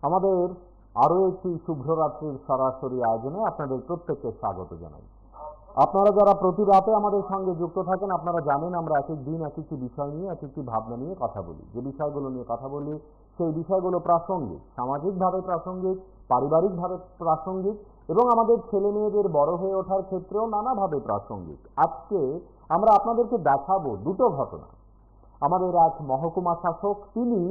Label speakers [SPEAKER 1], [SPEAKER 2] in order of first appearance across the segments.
[SPEAKER 1] আমাদের আরও একটি শুভ্ররাত্রির সরাসরি আয়োজনে আপনাদের প্রত্যেককে স্বাগত জানাই। আপনারা যারা প্রতি রাতে আমাদের সঙ্গে যুক্ত থাকেন, আপনারা জানেন আমরা এক এক দিন এক একটি বিষয় নিয়ে, এক একটি ভাবনা নিয়ে কথা বলি। যে বিষয়গুলো নিয়ে কথা বলি সেই বিষয়গুলো প্রাসঙ্গিক, সামাজিকভাবে প্রাসঙ্গিক, পারিবারিকভাবে প্রাসঙ্গিক এবং আমাদের ছেলে মেয়েদের বড় হয়ে ওঠার ক্ষেত্রেও নানাভাবে প্রাসঙ্গিক। আজকে আমরা আপনাদেরকে দেখাবো দুটো ঘটনা। আমাদের এক মহকুমা শাসক, তিনি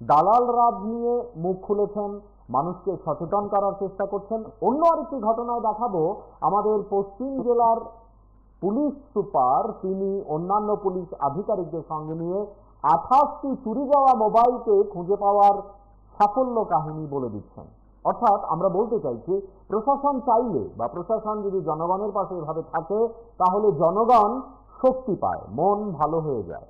[SPEAKER 1] দালাল রাজ নিয়ে মুখ খুলেছেন, মানুষকে সচেতন করার চেষ্টা করছেন। অন্য আরেকটি ঘটনায় দেখাবো আমাদের পশ্চিম জেলার পুলিশ সুপার, তিনি অন্যান্য পুলিশ আধিকারিকদের সঙ্গে নিয়ে 28টি চুরি যাওয়া মোবাইলকে খুঁজে পাওয়ার সাফল্য কাহিনী বলে দিচ্ছেন। অর্থাৎ আমরা বলতে চাইছি, প্রশাসন চাইলে বা প্রশাসন যদি জনগণের পাশে এভাবে থাকে, তাহলে জনগণ শক্তি পায়, মন ভালো হয়ে যায়।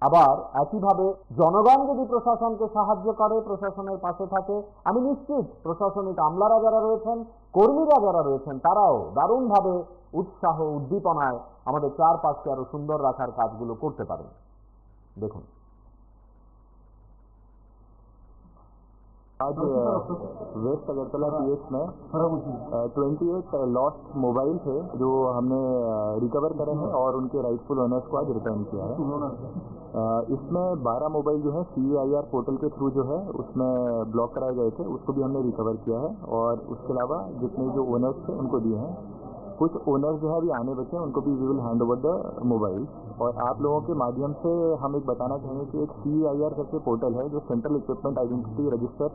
[SPEAKER 1] আবার একইভাবে জনগণ যদি প্রশাসনকে সাহায্য করে, প্রশাসনের পাশে থাকে, আমি নিশ্চিত প্রশাসনিক আমলারা যারা রয়েছেন, কর্মীরা যারা রয়েছেন, তারাও দারুণভাবে উৎসাহ উদ্দীপনায় আমাদের চারপাশকে আরো সুন্দর রাখার কাজগুলো করতে পারেন। দেখুন,
[SPEAKER 2] आज वेस्ट अगरतला पीएस में 28 लॉस्ट मोबाइल थे जो हमने रिकवर करे हैं और उनके राइटफुल ओनर्स को आज रिटर्न किया है। इसमें 12 मोबाइल जो है CAIR पोर्टल के थ्रू जो है उसमें ब्लॉक कराए गए थे, उसको भी हमने रिकवर किया है और उसके अलावा जितने जो ओनर्स थे उनको दिए हैं। कुछ ओनर्स जो है अभी आने बचे हैं, उनको भी we will hand over the mobile. और आप लोगों के माध्यम से हम एक बताना चाहेंगे कि एक CAIR करके पोर्टल है जो सेंट्रल इक्विपमेंट आइडेंटिटी रजिस्टर,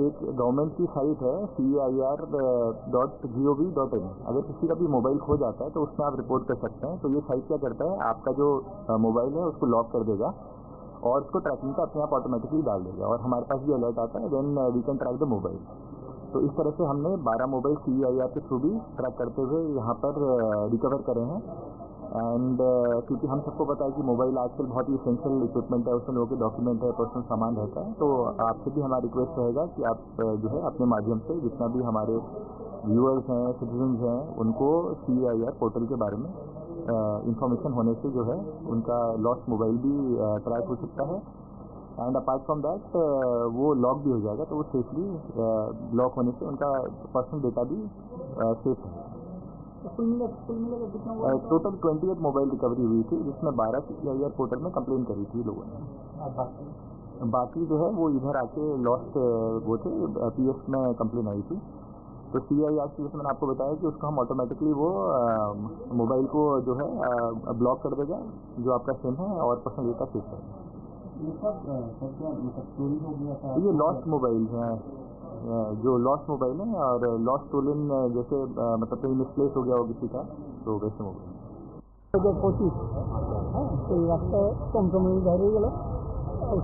[SPEAKER 2] एक गवर्नमेंट की साइट है CAIR.gov.in। अगर किसी का भी मोबाइल खो जाता है तो उसमें आप रिपोर्ट कर सकते हैं। तो ये साइट क्या करता है, आपका जो मोबाइल है उसको लॉक कर देगा और उसको ट्रैकिंग का अपने आप ऑटोमेटिकली डाल देगा और हमारे पास भी अलर्ट आता है, then we can track the mobile. तो इस तरह से हमने 12 मोबाइल CAIR के थ्रू भी ट्रैक करते हुए यहाँ पर रिकवर करे हैं। एंड क्योंकि हम सबको पता है कि मोबाइल आजकल बहुत ही इसेंशियल इक्विपमेंट है, उसमें लोगों के डॉक्यूमेंट है, पर्सनल सामान रहता है। तो आपसे भी हमारा रिक्वेस्ट रहेगा कि आप जो है अपने माध्यम से जितना भी हमारे व्यूअर्स हैं, सिटीजन्स हैं, उनको CAIR पोर्टल के बारे में इंफॉर्मेशन होने से जो है उनका लॉस्ट मोबाइल भी ट्रैक हो सकता है। एंड अपार्ट फ्रॉम दैट वो लॉक भी हो जाएगा, तो वो सेफली लॉक होने से उनका पर्सनल डेटा भी सेफ है। टोटल 28 मोबाइल रिकवरी हुई थी, जिसमें 12 CAIR पोर्टल में कंप्लेन करी थी लोगों ने। बाकी जो है वो इधर आके लॉस्ट वो थे PS में कंप्लेन आई थी। तो CAIR की जैसे मैंने आपको बताया कि उसको हम ऑटोमेटिकली वो मोबाइल को जो है ब्लॉक कर देगा जो आपका सिम है और पर्सनल डेटा सेफ है। ये लॉस्ट मोबाइल हैं, जो लॉस्ट मोबाइल है और लॉस्ट स्टोलन जैसे मतलब कहीं मिसप्लेस हो गया हो किसी का, तो वैसे मोबाइल
[SPEAKER 3] 2025 সেই রাস্তায় টমটমে দাঁড়িয়ে গেল,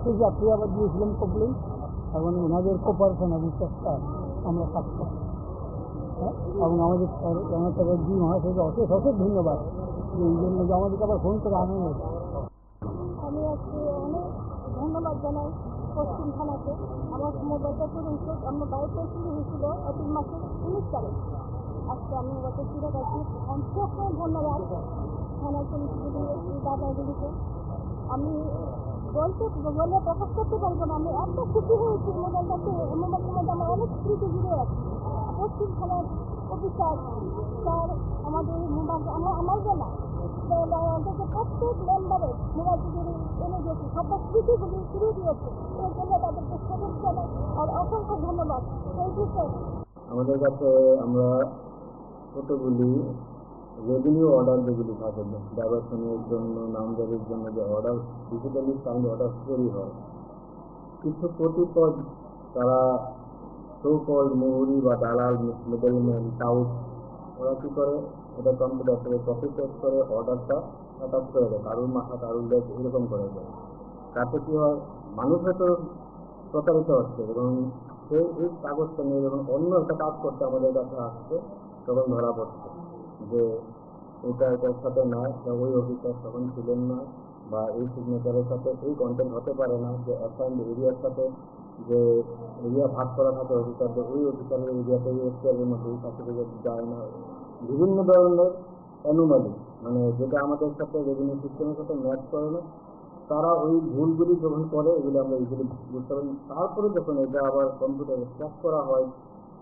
[SPEAKER 3] সেই যাত্রী আবার দিয়েছিলাম কমপ্লেন। এখন ওনাদের কোপারেশন এবং চেষ্টা আমরা থাকবো, এবং আমাদের জি মহাশয়কে অশেষ অশেষ ধন্যবাদ যে এই জন্য যে আমাদেরকে আবার ফোন করে আনন্দ।
[SPEAKER 4] আমি আজকে অনেক ধন্যবাদ জানাই পশ্চিম থানাকে। আমার মোবাইলটা চুরি হয়েছিল, আমার বাড়িতে চুরি হয়েছিল এপ্রিল মাসের 19 তারিখ। আজকে আমি মোবাইলটা ফিরে পাচ্ছি, অনেক ধন্যবাদ থানার পুলিশগুলি, দাদাগুলিকে। আমি বলে প্রকাশ করতে পারবো না, আমি এত খুশি হয়েছি। মোবাইলটাতে মোবাইলের মধ্যে আমার অনেক স্মৃতি জুড়ে আছে। পশ্চিম থানার অফিসার স্যার আমাদের মোবাইল আমার জানা অন্তত প্রত্যেক মেম্বারের মোবাইলগুলি এনে দিয়েছে, সবার স্মৃতিগুলি ফিরিয়ে দিয়েছে। এর জন্য তাদেরকে শুভেচ্ছা জানাই আর অসংখ্য ধন্যবাদ। Thank you sir.
[SPEAKER 2] আমাদের কাছে আমরা কতগুলি রেভিনিউ অর্ডার যেগুলি থাকে ব্যবসায়ীর জন্য, নামজারির জন্য যে অর্ডার, ডিজিটালি সাইন্ড অর্ডার তৈরি হয়, কিছু কতিপয় তারা সো কল্ড মুহুরি বা দালাল, মিডলম্যান, টাউট, ওরা কী করে, এটা কম্পিউটার থেকে কপি পেস্ট করে অর্ডারটা অ্যাটাচ করে দেয়, কারুর মাথা কারুর দেয়, এরকম করে দেয়। তাতে কী হয়, মানুষ হয়তো প্রতারিত হচ্ছে এবং সেই এই কাগজটা নিয়ে যখন অন্য একটা কাজ করতে আমাদের কাছে আসছে, তখন ধরা পড়ছে যে এটার সাথে নয়, বা ওই অফিসার তখন ছিলেন না, বা এই সিগনেচারের সাথে এই কন্টেন্ট হতে পারে না, যে অ্যাসাইন্ড এরিয়ার সাথে যে এরিয়া ভাগ করা থাকে অফিসারদের, ওই অফিসারের এরিয়াতে এই এখতিয়ারের মধ্যে এই সার্টিফিকেট যায় না। বিভিন্ন ধরনের অ্যানোমালি, মানে যেটা আমাদের সাথে রেভিনিউ সিস্টেমের সাথে ম্যাচ করে না, তারা ওই ভুলগুলি যখন করে এগুলো আমরা এগুলি বুঝতে পারি। তারপরে যখন এটা আবার কম্পিউটারে চেক করা হয়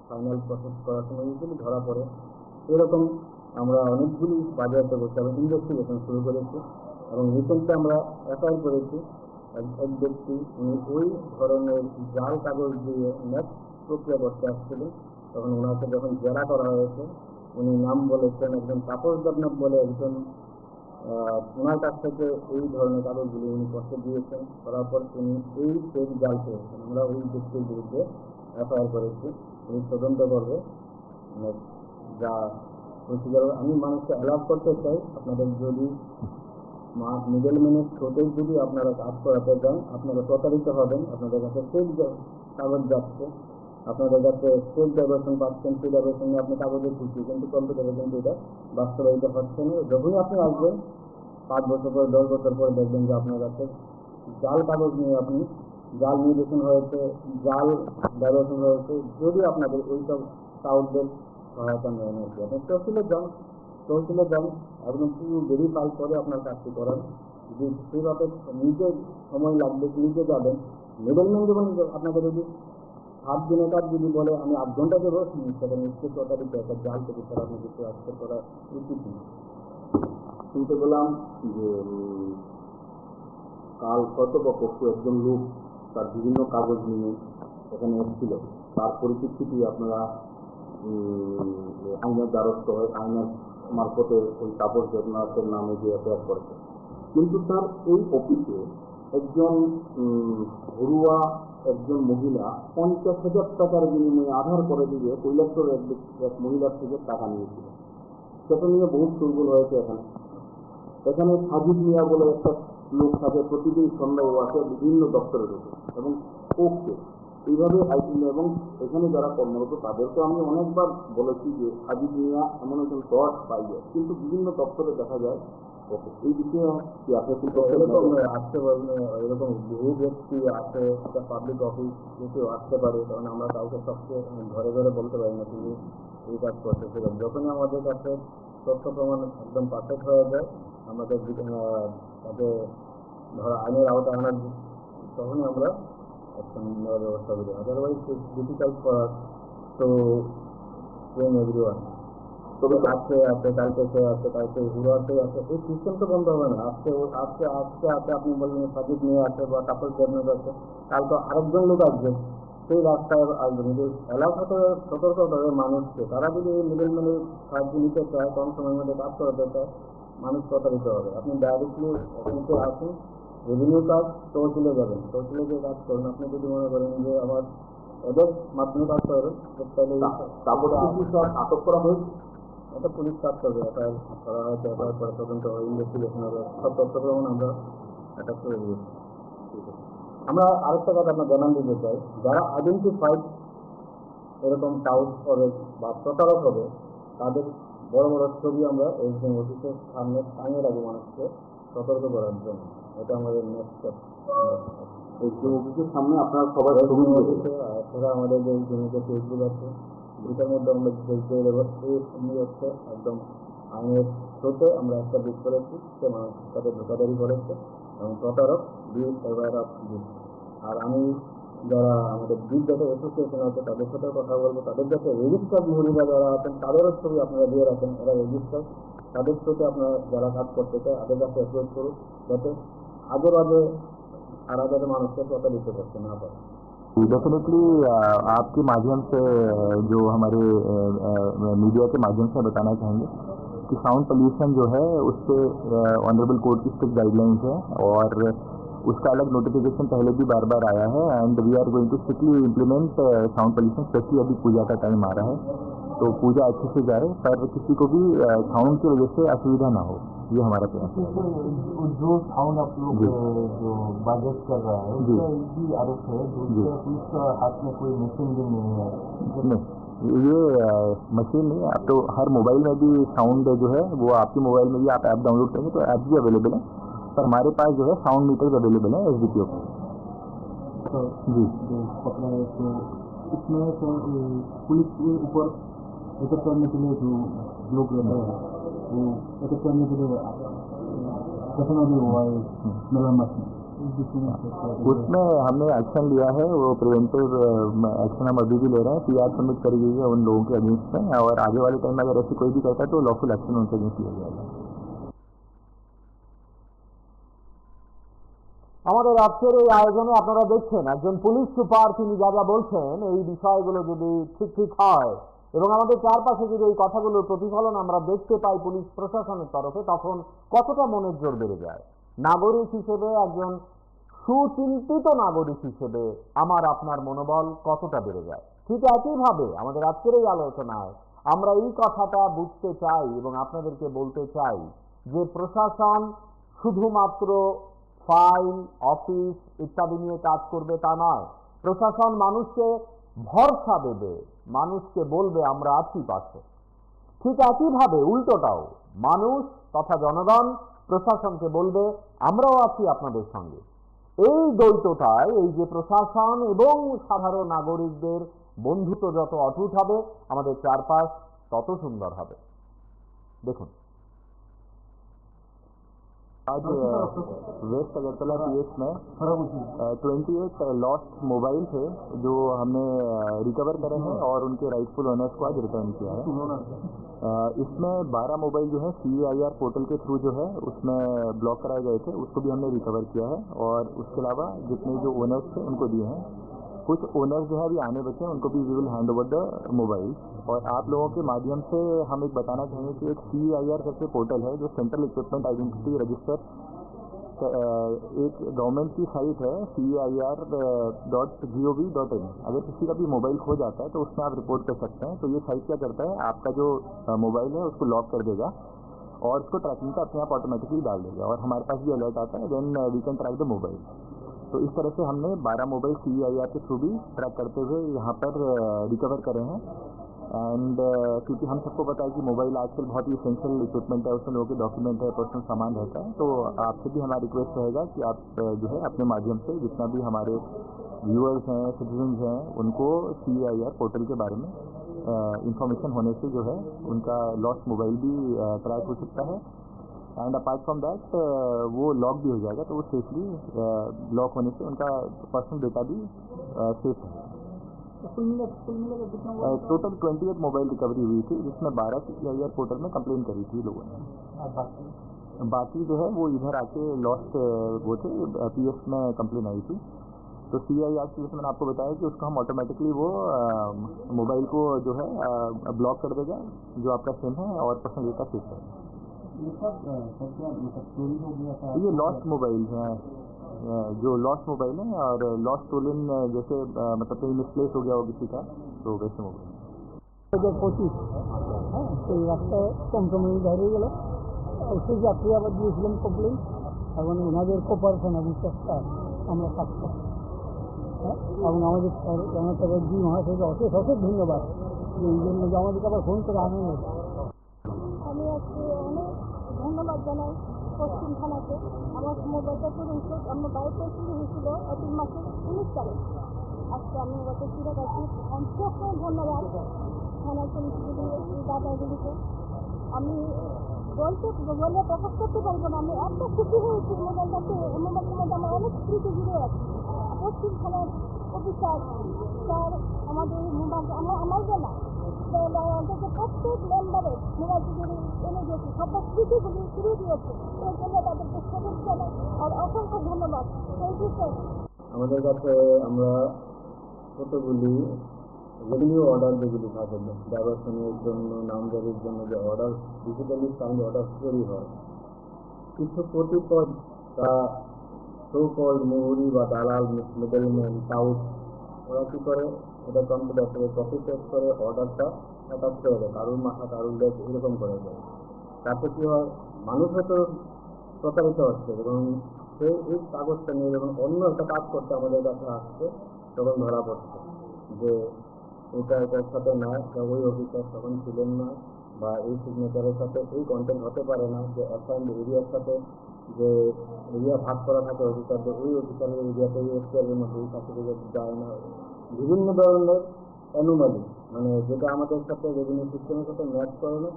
[SPEAKER 2] ফাইনাল প্রসেস করার সময় এগুলি ধরা পড়ে। এরকম আমরা অনেকগুলি বাজেয়াপ্ত করতে হবে, ইনভেস্টিগেশন শুরু করেছি এবং রিসেন্টলি আমরা এফআইআর করেছি এক ব্যক্তি উনি ওই ধরনের জাল কাগজ দিয়ে নেট প্রক্রিয়া করতে আসছিলেন। তখন ওনাকে যখন জেরা করা হয়েছে উনি নাম বলেছেন একজন তাপস দেবনাথ বলে একজন, ওনার কাছ থেকে এই ধরনের কাগজগুলি উনি করতে দিয়েছেন, করার পর উনি এই ফেক জাল পেয়েছেন। আমরা ওই ব্যক্তির বিরুদ্ধে এফআইআর করেছি, উনি তদন্ত করবে যা প্রসিজার। আমি মানুষকে অ্যালাউ করতে চাই আপনাদের যদি মিডলম্যানের থ্রোতেই যদি আপনারা কাজ করাতে চান আপনারা প্রতারিত হবেন। আপনাদের কাছে ফেক কাগজ যাচ্ছে, আপনাদের কাছে ফেক ডাইভার্সন পাচ্ছেন, সেই ডাইভার্সনে আপনি কাগজে খুশি কিন্তু কম্পিউটারে কিন্তু এটা বাস্তবায়িত হচ্ছে না। যখনই আপনি আসবেন 5 বছর পরে 10 বছর পরে দেখবেন যে আপনার কাছে জাল কাগজ নিয়ে আপনি জাল নির্দেশন হয়েছে, জাল ডাইভার্সন হয়েছে, যদি আপনাদের এইসব কাগজের সহায়তা নেন আর কি। আপনি তহসিলে যান এবং পুরো ভেরিফাই করে আপনার কাজটি করান। যদি সেইভাবে নিজে সময় লাগবে নিজে যাবেন, মিডলম্যান যখন আপনাকে যদি 7 দিনের কাজ যদি বলে আমি 8 ঘন্টা দেবো, সেটা নিশ্চয়ই প্রতারিত একটা জাল থেকে ছাড়া আপনি কিছু আসতে করা উচিত না।
[SPEAKER 1] শুনতে পেলাম যে কাল হয়তো বা পরশু একজন লোক তার বিভিন্ন কাগজ নিয়ে এখানে এসেছিল, তার পরিপ্রেক্ষিতে আপনারা আইনের দ্বারস্থ হয়, আইনের মারফতে ওই তাপস দেবনাথের নামে যে এফআইআর করেছে। কিন্তু তার এই অফিসে একজন ঘরোয়া একজন মহিলা 50,000 টাকার বিনিময়ে আধার করে দিয়ে কৈলাসর এক মহিলার থেকে টাকা নিয়েছিল। সেটা নিয়ে বহু শোরগোল হয়েছে এখানে সাজিদ মিয়া বলে একটা লোক থাকে, প্রতিদিন সন্ধ্যায় আসে বিভিন্ন দপ্তরের উপর এবং ওকে এইভাবে এবং এখানে যারা কর্মরত তাদেরকে আমি অনেকবার বলেছি যে সাজিদ মিয়া এমন একজন দশ পাইয়ে, কিন্তু বিভিন্ন দপ্তরে দেখা যায় ওকে। এই বিষয়ে কি আপনি
[SPEAKER 2] আসতে পারবেন? এরকম বহু ব্যক্তি আছে, একটা পাবলিক অফিস যেটিও আসতে পারে, কারণ আমরা কাউকে সবচেয়ে ঘরে ঘরে বলতে পারি না তিনি এই কাজ করতে। যখনই আমাদের কাছে তথ্য প্রমাণ একদম পারফেক্ট হয়ে যায় আমাদের তাকে ধরো আইনের আওতায় আনার তখনই আমরা অ্যাকশন নেওয়ার ব্যবস্থা করি। আদারওয়াইজ ডিফিকাল্ট ফর তো ট্রেন এভরিওয়ান। তবে আজকে আছে, কালকে সে আছে, কালকে হুড়াতে আছে, এই সিস্টেম তো বন্ধ হবে না। আজকে আপনি বললেন সাজিদ নিয়ে আছে বা তাপস দেবনাথ আছে, কালকে আরেকজন লোক আসবে, সেই রাস্তায় আসবে। কিন্তু এলাকাতে সতর্ক হবে মানুষকে, তারা যদি মিডলম্যানের সাহায্য নিতে চায়, কম সময়ের মধ্যে কাজ করাতে চায়, মানুষ প্রতারিত হবে। আপনি ডাইরেক্টলি অফিসে আসুন, রেভিনিউ কাজ তহসিলে যাবেন, তহসিলে গিয়ে কাজ করুন। আপনি যদি মনে করেন যে আমার ওদের মাধ্যমে কাজ করবেন তাহলে
[SPEAKER 1] আটক করা হয়েছে,
[SPEAKER 2] এটা পুলিশ কাজ করবে। এফআইআর করা হয়েছে, এফআইআর করে তদন্ত হয়, ইনভেস্টিগেশন হবে, সব তথ্য প্রমাণ আমরা অ্যাটাচ করে দিয়েছি। আমরা আরেকটা কথা আপনার জানান দিতে চাই, যারা আইডেন্টিফাইড এরকম টাউট হবে বা প্রতারক হবে তাদের বড় বড় ছবি আমরা এসডিএম অফিসের সামনে টাঙিয়ে রাখবো মানুষকে সতর্ক করার জন্য। এটা আমাদের নেক্সট স্টেপ।
[SPEAKER 1] এসডিএম অফিসের সামনে আপনারা সবাই
[SPEAKER 2] এছাড়া আমাদের যে জমিতে ফেসবুক আছে, এটার মধ্যে আমরা দেখতে দেবো এই হচ্ছে একদম আইনের স্রোতে আমরা একটা বুক করেছি, সে মানুষের সাথে ধোকাধারি করেছে এবং প্রতারক আর আমি যারা আমাদের বিগ ডাটা অ্যাসোসিয়েশন আছে তাদের সাথে কথা বলবো, তাদের কাছে রেজিস্টার্ড মহিলা যারা আছেন তাদেরও ছবি আপনারা দিয়ে রাখেন, এরা রেজিস্টার্ড, তাদের সাথে আপনারা যারা কাজ করতে চায় তাদের কাছে অ্যাপ্রোচ করুন, যাতে আগে বাজে সারা যাতে মানুষকে প্রতারিত করতে না পারে।
[SPEAKER 1] डेफिनेटली आपके माध्यम से जो हमारे मीडिया के माध्यम से बताना चाहेंगे कि साउंड पोल्यूशन जो है उससे ऑनरेबल कोर्ट की स्ट्रिक्ट गाइडलाइंस है और उसका अलग नोटिफिकेशन पहले भी बार बार आया है and we are going to strictly implement sound pollution. Specially अभी पूजा का टाइम आ रहा है तो पूजा अच्छे से जाए पर किसी को भी साउंड की वजह से असुविधा ना हो, ये हमारा प्रयास है।
[SPEAKER 2] जो साउंड आप लोग जो बजट कर रहा है उसका भी आरोप है, पुलिस का हाथ में कोई मशीन भी नहीं है?
[SPEAKER 1] नहीं, ये मशीन नहीं है। आप तो हर मोबाइल में भी साउंड जो है वो आपके मोबाइल में भी आप ऐप डाउनलोड करेंगे तो ऐप भी अवेलेबल है, पर हमारे पास जो है साउंड मीटर्स अवेलेबल है एसडीपीओ पर।
[SPEAKER 2] तो
[SPEAKER 1] जी
[SPEAKER 2] पकड़ा है तो इसमें तो पुलिस के ऊपर एकत्र करने के लिए जो लोग रहता है वो एकत्र करने के लिए गठन भी हुआ है मेरा मत में। उसमें हमने एक्शन लिया है, वो प्रिवेंटिव एक्शन हम अभी भी ले रहे हैं। PR सबमिट करी गई है उन लोगों के अगेंस्ट में, और आगे वाले टाइम में अगर ऐसी कोई भी करता है तो लॉफुल एक्शन उनके अगेंस्ट लिया जाएगा।
[SPEAKER 1] আমাদের আজকের এই আয়োজনে আপনারা দেখছেন একজন পুলিশ সুপার তিনি যা যা বলছেন এই বিষয়গুলো যদি ঠিক ঠিক হয় এবং আমাদের চারপাশে যদি এই কথাগুলোর প্রতিফলন আমরা দেখতে পাই পুলিশ প্রশাসনের তরফে, তখন কতটা মনের জোর বেড়ে যায়। নাগরিক হিসেবে, একজন সুচিন্তিত নাগরিক হিসেবে আমার আপনার মনোবল কতটা বেড়ে যায়। ঠিক একইভাবে আমাদের আজকের এই আলোচনায় আমরা এই কথাটা বুঝতে চাই এবং আপনাদেরকে বলতে চাই যে প্রশাসন শুধুমাত্র ফাইল, অফিস ইত্যাদি নিয়ে কাজ করবে তা নয়। প্রশাসন মানুষকে ভরসা দেবে, মানুষকে বলবে আমরা আছি পাশে। ঠিক একইভাবে উল্টোটাও মানুষ তথা জনগণ প্রশাসনকে বলবে আমরাও আছি আপনাদের সঙ্গে। এই দ্বৈততায় এই যে প্রশাসন এবং সাধারণ নাগরিকদের বন্ধুত্ব যত অটুট হবে, আমাদের চারপাশ তত সুন্দর হবে। দেখুন,
[SPEAKER 2] आज वेस्ट अगरतला PH में 28 लॉस्ट मोबाइल थे जो हमने रिकवर करे हैं और उनके राइटफुल ओनर्स को आज रिटर्न किया है। इसमें 12 मोबाइल जो है CEIR पोर्टल के थ्रू जो है उसमें ब्लॉक कराए गए थे, उसको भी हमने रिकवर किया है। और उसके अलावा जितने जो ओनर्स थे उनको दिए हैं। कुछ ओनर्स जो है अभी आने बचे हैं, उनको भी we will hand over the mobile. और आप लोगों के माध्यम से हम एक बताना चाहेंगे कि एक CEIR करके पोर्टल है जो सेंट्रल इक्विपमेंट आइडेंटिटी रजिस्टर, एक गवर्नमेंट की साइट है CEIR.gov.in। अगर किसी का भी मोबाइल खो जाता है तो उसमें आप रिपोर्ट कर सकते हैं। तो ये साइट क्या करता है, आपका जो मोबाइल है उसको लॉक कर देगा और उसको ट्रैकिंग का अपने आप ऑटोमेटिकली डाल देगा, और हमारे पास भी अलर्ट आता है, then we can track the mobile. तो इस तरह से हमने 12 मोबाइल CEIR के थ्रू भी ट्रैक करते हुए यहाँ पर रिकवर करे हैं। एंड क्योंकि हम सबको पता है कि मोबाइल आजकल बहुत ही इसेंशियल इक्विपमेंट है, उसमें लोगों के डॉक्यूमेंट है, पर्सनल सामान रहता है। तो आपसे भी हमारा रिक्वेस्ट रहेगा कि आप जो है अपने माध्यम से जितना भी हमारे व्यूअर्स हैं, सिटीजन्स हैं, उनको CEIR पोर्टल के बारे में इंफॉर्मेशन होने से जो है उनका लॉस्ट मोबाइल भी ट्रैक हो सकता है। एंड अपार्ट फ्रॉम दैट वो लॉक भी हो जाएगा, तो वो सेफली लॉक होने से उनका पर्सनल डेटा भी सेफ है। टोटल 28 मोबाइल रिकवरी हुई थी, जिसमें 12 CEIR पोर्टल में कंप्लेन करी थी लोगों ने। बाकी जो है वो इधर आके लॉस्ट वो थे PS में कंप्लेन आई थी। तो CEIR की जैसे मैंने आपको बताया कि उसको हम ऑटोमेटिकली वो मोबाइल को जो है ब्लॉक कर देगा जो आपका सिम है, और पर्सनल डेटा सेफ रहेगा। ये लॉस्ट मोबाइल है, जो लॉस्ट मोबाइल है, और लॉस्ट स्टोलन जैसे मतलब कहीं मिसप्लेस हो गया हो किसी का, तो वैसे मोबाइल
[SPEAKER 3] 2025 হ্যাঁ, সেই রাস্তায় টমটমের দাঁড়িয়ে গেল। সেই যাত্রী আবার দিয়েছিলাম কমপ্লেন, এবং ওনাদের কোপারেশন এবং চেষ্টা আমরা থাকতাম। হ্যাঁ, এবং আমাদের জনতা রেড্ডি মহাশয়কে অশেষ অশেষ ধন্যবাদ যে এই জন্য যে আমাদেরকে আবার ফোন করে আনন্দ।
[SPEAKER 4] আমি আজকে অনেক ধন্যবাদ জানাই পশ্চিম থানাকে। আমার মোবাইলটা পর্যন্ত আমার বাড়িতে শুরু হয়েছিল এপ্রিল মাসের 19 তারিখ। আজকে আমি মোবাইলটা ফিরে গেছি। অসংখ্য ধন্যবাদ থানার পুলিশগুলি, দাদাগুলিকে। আমি বলে প্রকাশ করতে পারবো না, আমি এত খুশি হয়েছি মোবাইলটাতে। মোবাইলের মধ্যে আমার অনেক স্মৃতি জুড়ে আছে। পশ্চিম থানার অফিসার স্যার আমাদের মোবাইল আমার জেলা অন্তত প্রত্যেক মেম্বারের মোবাইলগুলি এনে দিয়েছে, সবার স্মৃতিগুলি ফিরে দিয়েছে। এই জন্য তাদেরকে শুভেচ্ছা আর অসংখ্য ধন্যবাদ। Thank you sir.
[SPEAKER 2] আমাদের কাছে আমরা কতগুলি রেভিনিউ অর্ডার যেগুলি থাকে ডাইভারশনের জন্য, নামজারির জন্য যে অর্ডার, ডিজিটালি সাইন্ড অর্ডার তৈরি হয়, কিছু কতিপয় তা সো কল্ড মুহুরি বা দালাল, মিডলম্যান, টাউট, ওরা কী করে, এটা কম্পিউটার থেকে কপি পেস্ট করে অর্ডারটা অ্যাটাচ করে দেয়, কারুর মাথা কারুর লেগ এরকম করে দেয়। তাতে কী হয়, মানুষ হয়তো প্রতারিত হচ্ছে, এবং সে এই কাগজটা নিয়ে যখন অন্য একটা কাজ করতে আমাদের কাছে আসছে, তখন ধরা পড়ছে যে এটার সাথে না, ওই অফিসার তখন ছিলেন না, বা এই সিগনেচারের সাথে এই কন্টেন্ট হতে পারে না, যে অ্যাসাইন্ড এরিয়ার সাথে যে এরিয়া ভাগ করা থাকে অফিসারদের, ওই অফিসারের এরিয়াতে এই এফটিআরের মধ্যে এই সার্টিফিকেট যায় না। বিভিন্ন ধরনের অ্যানোমালি, মানে যেটা আমাদের সাথে রেভিনিউ সিস্টেমের সাথে ম্যাচ করে না,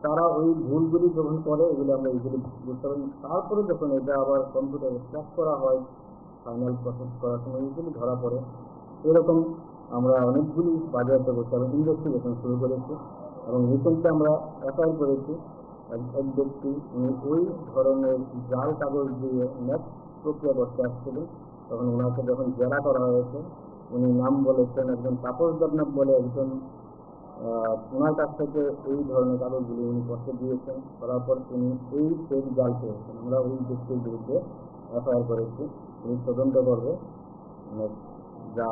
[SPEAKER 2] তারা ওই ভুলগুলি যখন করে এগুলি আমরা ইজিলি বুঝতে পারি। তারপরে যখন এটা আবার কম্পিউটারে ট্র্যাক করা হয় ফাইনাল প্রসেস করার সময় ইজিলি ধরা পড়ে। এরকম আমরা অনেকগুলি বাজেয়াপ্ত করতে হবে ইনভেস্টিগেশন শুরু করেছি এবং রিসেন্টলি আমরা এফআইআর করেছি এক ব্যক্তি উনি ওই ধরনের জাল কাগজ দিয়ে নেট প্রক্রিয়া করতে আসছিলেন। তখন ওনাকে যখন জেরা করা হয়েছে উনি নাম বলেছেন একজন তাপস দেবনাথ বলে একজন, ওনার কাছ থেকে এই ধরনের কাগজগুলি উনি করতে দিয়েছেন। করার পর তিনি এই ফেক জাল পেয়েছেন। আমরা ওই ব্যক্তির বিরুদ্ধে এফআইআর করেছি, উনি তদন্ত করবে। যা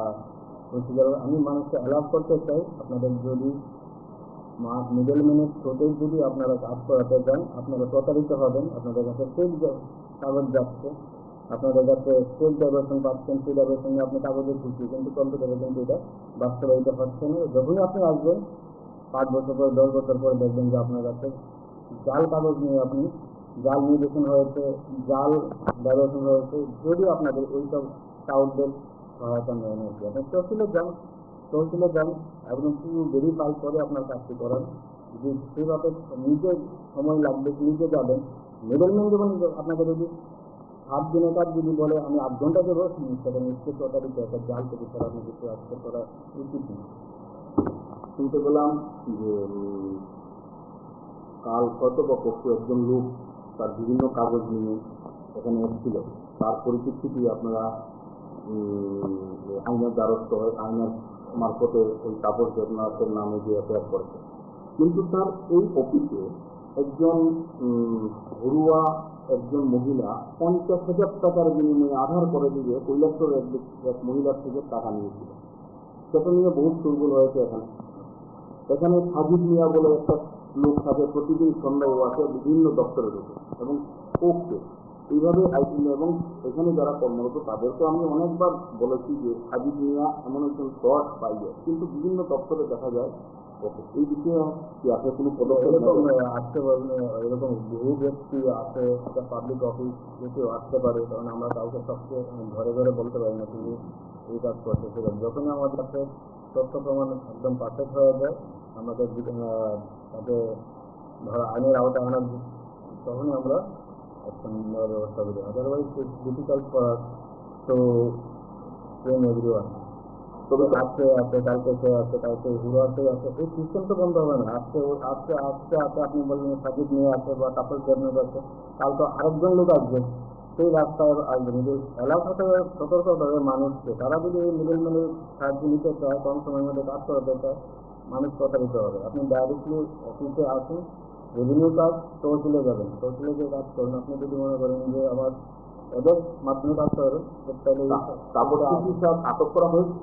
[SPEAKER 2] প্রসিজার আমি মানুষকে অ্যালার্ট করতে চাই, আপনাদের যদি মিডলম্যানের থ্রুতে যদি আপনারা কাজ করাতে চান আপনারা প্রতারিত হবেন। আপনাদের কাছে ফেক কাগজ যাচ্ছে, আপনাদের কাছে ফেক ডাইভার্সন পাচ্ছেন, সেই ডাইভার্সনে আপনি কাগজে খুশি কিন্তু কম্পিউটারে কিন্তু এটা বাস্তবায়িত হচ্ছে না। যখনই আপনি আসবেন 5 বছর পর 10 বছর পরে দেখবেন যে আপনার কাছে জাল কাগজ নিয়ে আপনি জাল নির্দেশন হয়েছে, জাল ডাইভার্সন হয়েছে। যদি আপনাদের এইসব কাউন্টের সহায়তা নেন আর কি, আপনি তহসিলে যান এবং পুরো ভেরিফাই করে আপনার কাজটি করান। যদি সেভাবে নিজে সময় লাগবে নিজে যাবেন, মিডলম্যান যখন আপনাকে যদি 7 দিনের কাজ যদি বলে আমি 8 ঘন্টা দেবো, সেটা নিশ্চয়ই প্রতারিত একটা জাল থেকে ছাড়া আপনি কিছু আজকে করা উচিত না।
[SPEAKER 1] শুনতে পেলাম যে কাল কর্তৃপক্ষ একজন লোক তার বিভিন্ন কাগজ নিয়ে এখানে এসেছিল, তার পরিপ্রেক্ষিতে আপনারা আইনের দ্বারস্থ হয়, আইনের মারফতে ওই তাপস দেবনাথের নামে যে এফআইআর করেছে। কিন্তু তার এই অফিসে একজন ঘরোয়া একজন মহিলা 50,000 টাকার বিনিময়ে আধার করে দিয়ে কৈলাসর এক মহিলার থেকে টাকা নিয়েছিল। সেটা নিয়ে বহুত শোরগোল হয়েছে। এখানে সাজিদ মিয়া বলে একটা লোক থাকে, প্রতিদিন সন্ধ্যায় আসে বিভিন্ন দপ্তরে ঢোকে এবং ওকে এইভাবে এবং এখানে যারা কর্মরত তাদেরকে আমি অনেকবার বলেছি যে সাজিদ মিয়া এমন একজন শর্ট পাইয়ে, কিন্তু বিভিন্ন দপ্তরে দেখা যায় ওকে। এই বিষয়ে কি আপনি কোনো পদক্ষেপ
[SPEAKER 2] আসতে পারবেন? এরকম বহু ব্যক্তি আছে, একটা পাবলিক অফিস যেটিও আসতে পারে, কারণ আমরা কাউকে সবচেয়ে ঘরে ঘরে বলতে পারি না তিনি এই কাজ করতে সেরকম। যখনই আমার কাছে তথ্য প্রমাণ একদম পারফেক্ট হয়ে যায় আমাদের তাকে ধরা আইনের আওতায় আনার তখনই আমরা অ্যাকশন নেওয়ার ব্যবস্থা করি। Otherwise it's difficult for us to train everyone. তবে আজকে আছে, কালকে সে আছে, কালকে হিরো আছে, এই সিস্টেম তো বন্ধ হবে না। আজকে আপনি বললেন সাজিদ নিয়ে আছে বা তাপস দেবনাথ আছে, কাল তো আরেকজন লোক আসবে, সেই রাস্তায় আসবে। নিজের অ্যালার্ট হতে হবে, সতর্ক হতে হবে মানুষকে। তারা যদি এই মিডলম্যানের সাহায্য নিতে চায়, কম সময়ের মধ্যে কাজ করাতে চায়, মানুষ প্রতারিত হবে। আপনি ডাইরেক্টলি অফিসে আসুন, রেভিনিউ কাজ তহসিলে যাবেন, তহসিলে যে কাজ করুন। আপনি যদি মনে করেন যে আমার ওদের মাধ্যমে কাজ করেন তাহলে
[SPEAKER 1] আটক করা হয়েছে,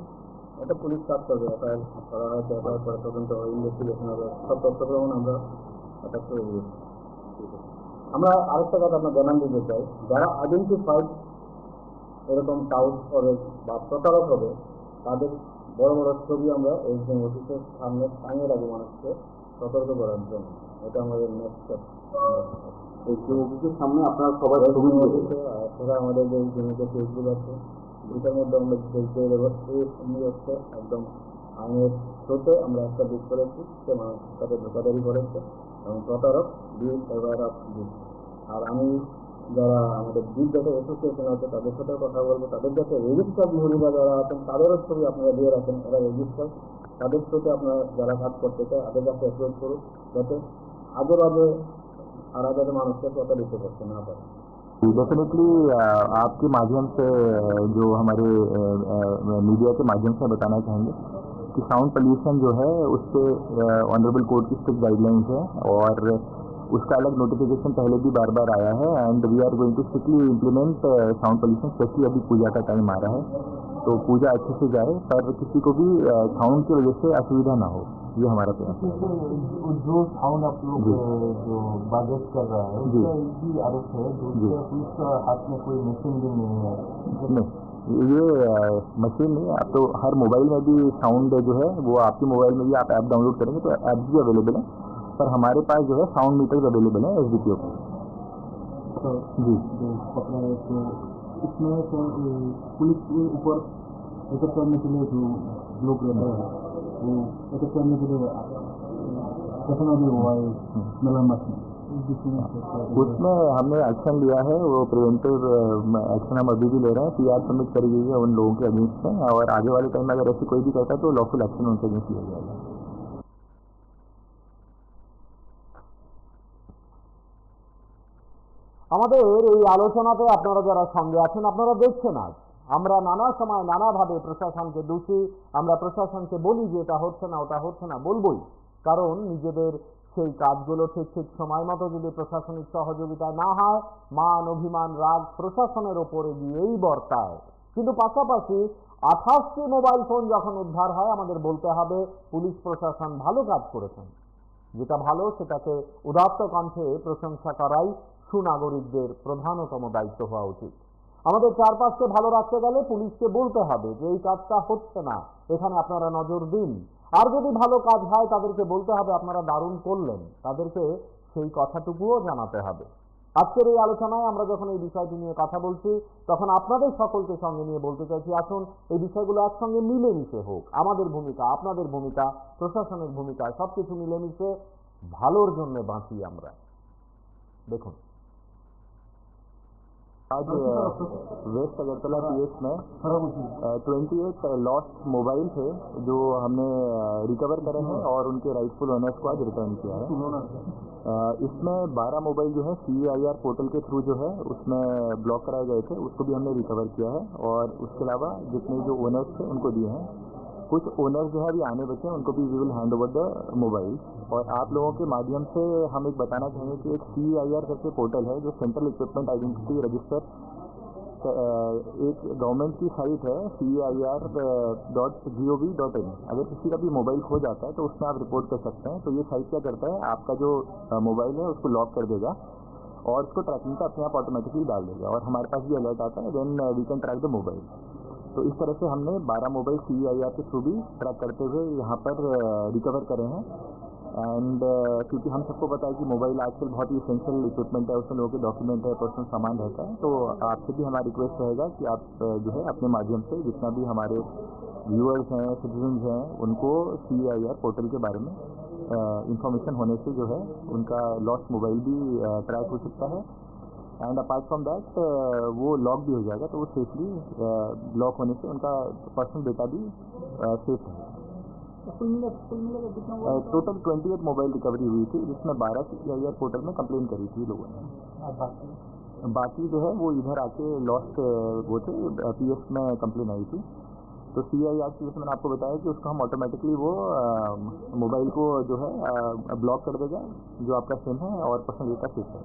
[SPEAKER 2] এটা পুলিশ কাজ করবে। এফআইআর করা হয়েছে, এফআইআর পরে তদন্ত হবে, ইনভেস্টিগেশন হবে, সব তথ্য প্রমাণ আমরা অ্যাটাক করে দিয়েছি। আমরা আরেকটা কথা আপনার জানান দিতে চাই, যারা আইডেন্টিফাইড এরকম টাউট করে বা প্রতারক হবে তাদের বড় বড় ছবি আমরা এসডিএম অফিসের সামনে টাঙিয়ে রাখবো মানুষকে সতর্ক করার জন্য। এটা আমাদের নেক্সট স্টেপ।
[SPEAKER 1] এসডিএম অফিসের সামনে আপনারা সবাই ছবি
[SPEAKER 2] অফিসে এছাড়া আমাদের যে জমিতে ফেসবুক আছে, দুটার মধ্যে আমরা ফেসবুক হচ্ছে একদম আইনের থ্রুতে আমরা একটা বুক করেছি, সে মানুষের সাথে ধোকাধারি করেছে এবং প্রতারক বিল এভার অফ বিল। আর আমি যারা আমাদের বিল যাতে অ্যাসোসিয়েশন আছে তাদের সাথে কথা বলবো, তাদের যাতে রেজিস্টার্ড মহিলা যারা আছেন তাদেরও ছবি আপনারা দিয়ে রাখেন, এরা রেজিস্টার, তাদের সাথে আপনারা যারা কাজ করতে চায় তাদের কাছে অ্যাপ্রোচ করুন, যাতে আগে বাজে আর যাতে মানুষকে প্রতারিত করতে না পারে।
[SPEAKER 1] डेफिनेटली आपके माध्यम से जो हमारे मीडिया के माध्यम से बताना चाहेंगे कि साउंड पोल्यूशन जो है उस पर ऑनरेबल कोर्ट की स्ट्रिक्ट गाइडलाइंस है और उसका अलग नोटिफिकेशन पहले भी बार बार आया है and we are going to strictly implement sound pollution. Specially अभी पूजा का टाइम आ रहा है तो पूजा अच्छे से जाए पर किसी को भी साउंड की वजह से असुविधा ना हो, ये हमारा प्रयास है।
[SPEAKER 2] जो साउंड आप लोग जो बागेट कर रहा है
[SPEAKER 1] जी
[SPEAKER 2] भी आरोप है,
[SPEAKER 1] जी
[SPEAKER 2] पुलिस का हाथ में कोई मशीन भी नहीं है।
[SPEAKER 1] नहीं, ये मशीन नहीं है। आप तो हर मोबाइल में भी साउंड जो है वो आपके मोबाइल में भी आप ऐप डाउनलोड करेंगे तो ऐप भी अवेलेबल है, पर हमारे पास जो है साउंड मीटर्स अवेलेबल है एसडीपीओ पर।
[SPEAKER 2] तो
[SPEAKER 1] जी
[SPEAKER 2] अपना इसमें तो पुलिस के ऊपर एकत्र करने के लिए जो लोग रहता है वो एकत्र करने के लिए कितना भी हुआ है मलम्बत में
[SPEAKER 1] उसमें हमने एक्शन लिया है, वो प्रिवेंटिव एक्शन हम अभी भी ले रहे हैं। PR सबमिट करी गई है उन लोगों के अगेंस्ट में, और आगे वाले टाइम में अगर ऐसी कोई भी करता है तो लॉफुल एक्शन उनके अगेंस्ट लिया जाएगा। আমাদের এই আলোচনাতে আপনারা যারা সঙ্গে আছেন, আপনারা দেখছেন আজ আমরা নানা সময় নানাভাবে প্রশাসনকে দোষী, আমরা প্রশাসনকে বলি যে এটা হচ্ছে না ওটা হচ্ছে না, বলবই। কারণ নিজেদের সেই কাজগুলো ঠিক ঠিক সময় মতো যদি প্রশাসনিক সহযোগিতা না হয়, মান অভিমান রাগ প্রশাসনের ওপরে গিয়েই বর্তায়। কিন্তু পাশাপাশি 28টি মোবাইল ফোন যখন উদ্ধার হয়, আমাদের বলতে হবে পুলিশ প্রশাসন ভালো কাজ করেছেন। যেটা ভালো সেটাকে উদাত্ত কণ্ঠে প্রশংসা করাই সুনাগরিকদের প্রধানতম দায়িত্ব হওয়া উচিত। আমাদের চারপাশকে ভালো রাখতে গেলে পুলিশকে বলতে হবে যে এই কাজটা হচ্ছে না, এখানে আপনারা নজর দিন। আর যদি ভালো কাজ হয় তাদেরকে বলতে হবে আপনারা দারুণ করলেন, তাদেরকে সেই কথাটুকুও জানাতে হবে। আজকের এই আলোচনায় আমরা যখন এই বিষয়টি নিয়ে কথা বলছি, তখন আপনাদের সকলকে সঙ্গে নিয়ে বলতে চাইছি, আসুন এই বিষয়গুলো একসঙ্গে মিলেমিশে হোক। আমাদের ভূমিকা, আপনাদের ভূমিকা, প্রশাসনের ভূমিকা, সবকিছু মিলেমিশে ভালোর জন্য বাঁচি আমরা। দেখুন, आज वेस्ट अगरतला PX में 28 लॉस्ट मोबाइल थे जो हमने रिकवर करे हैं और उनके राइटफुल ओनर्स को आज रिटर्न किया है। इसमें 12 मोबाइल जो है CEIR पोर्टल के थ्रू जो है उसमें ब्लॉक कराए गए थे, उसको भी हमने रिकवर किया है। और उसके अलावा जितने जो ओनर्स थे उनको दिए हैं। कुछ ओनर्स जो है अभी आने बचे हैं, उनको भी we will hand over the mobile. और आप लोगों के माध्यम से हम एक बताना चाहेंगे कि एक CEIR करके पोर्टल है जो सेंट्रल इक्विपमेंट आइडेंटिटी रजिस्टर, एक गवर्नमेंट की साइट है CEIR.gov.in। अगर किसी का भी मोबाइल खो जाता है तो उसमें आप रिपोर्ट कर सकते हैं। तो ये साइट क्या करता है, आपका जो मोबाइल है उसको लॉक कर देगा और उसको ट्रैकिंग का अपने आप ऑटोमेटिकली डाल देगा, और हमारे पास भी अलर्ट आता है, then we can track the mobile. तो इस तरह से हमने 12 मोबाइल CEIR के थ्रू भी ट्रैक करते हुए यहाँ पर रिकवर करे हैं। एंड क्योंकि हम सबको पता है कि मोबाइल आजकल बहुत ही इसेंशियल इक्विपमेंट है, उसमें लोगों के डॉक्यूमेंट है, पर्सनल सामान रहता है। तो आपसे भी हमारा रिक्वेस्ट रहेगा कि आप जो है अपने माध्यम से जितना भी हमारे व्यूअर्स हैं, सिटीजन्स हैं, उनको CEIR पोर्टल के बारे में इंफॉर्मेशन होने से जो है उनका लॉस्ट मोबाइल भी ट्रैक हो सकता है। एंड अपार्ट फ्रॉम दैट वो लॉक भी हो जाएगा, तो वो सेफली लॉक होने से उनका पर्सनल डेटा भी सेफ है। टोटल 28 मोबाइल रिकवरी हुई थी, जिसमें 12 CEIR पोर्टल में कंप्लेन करी थी लोगों ने। बाकी जो है वो इधर आके लॉस्ट वो थे PX में कंप्लेन आई थी। तो CEIR की जैसे मैंने आपको बताया कि उसको हम ऑटोमेटिकली वो मोबाइल को जो है ब्लॉक कर देगा जो आपका सिम है, और पर्सनल डेटा सेफ है।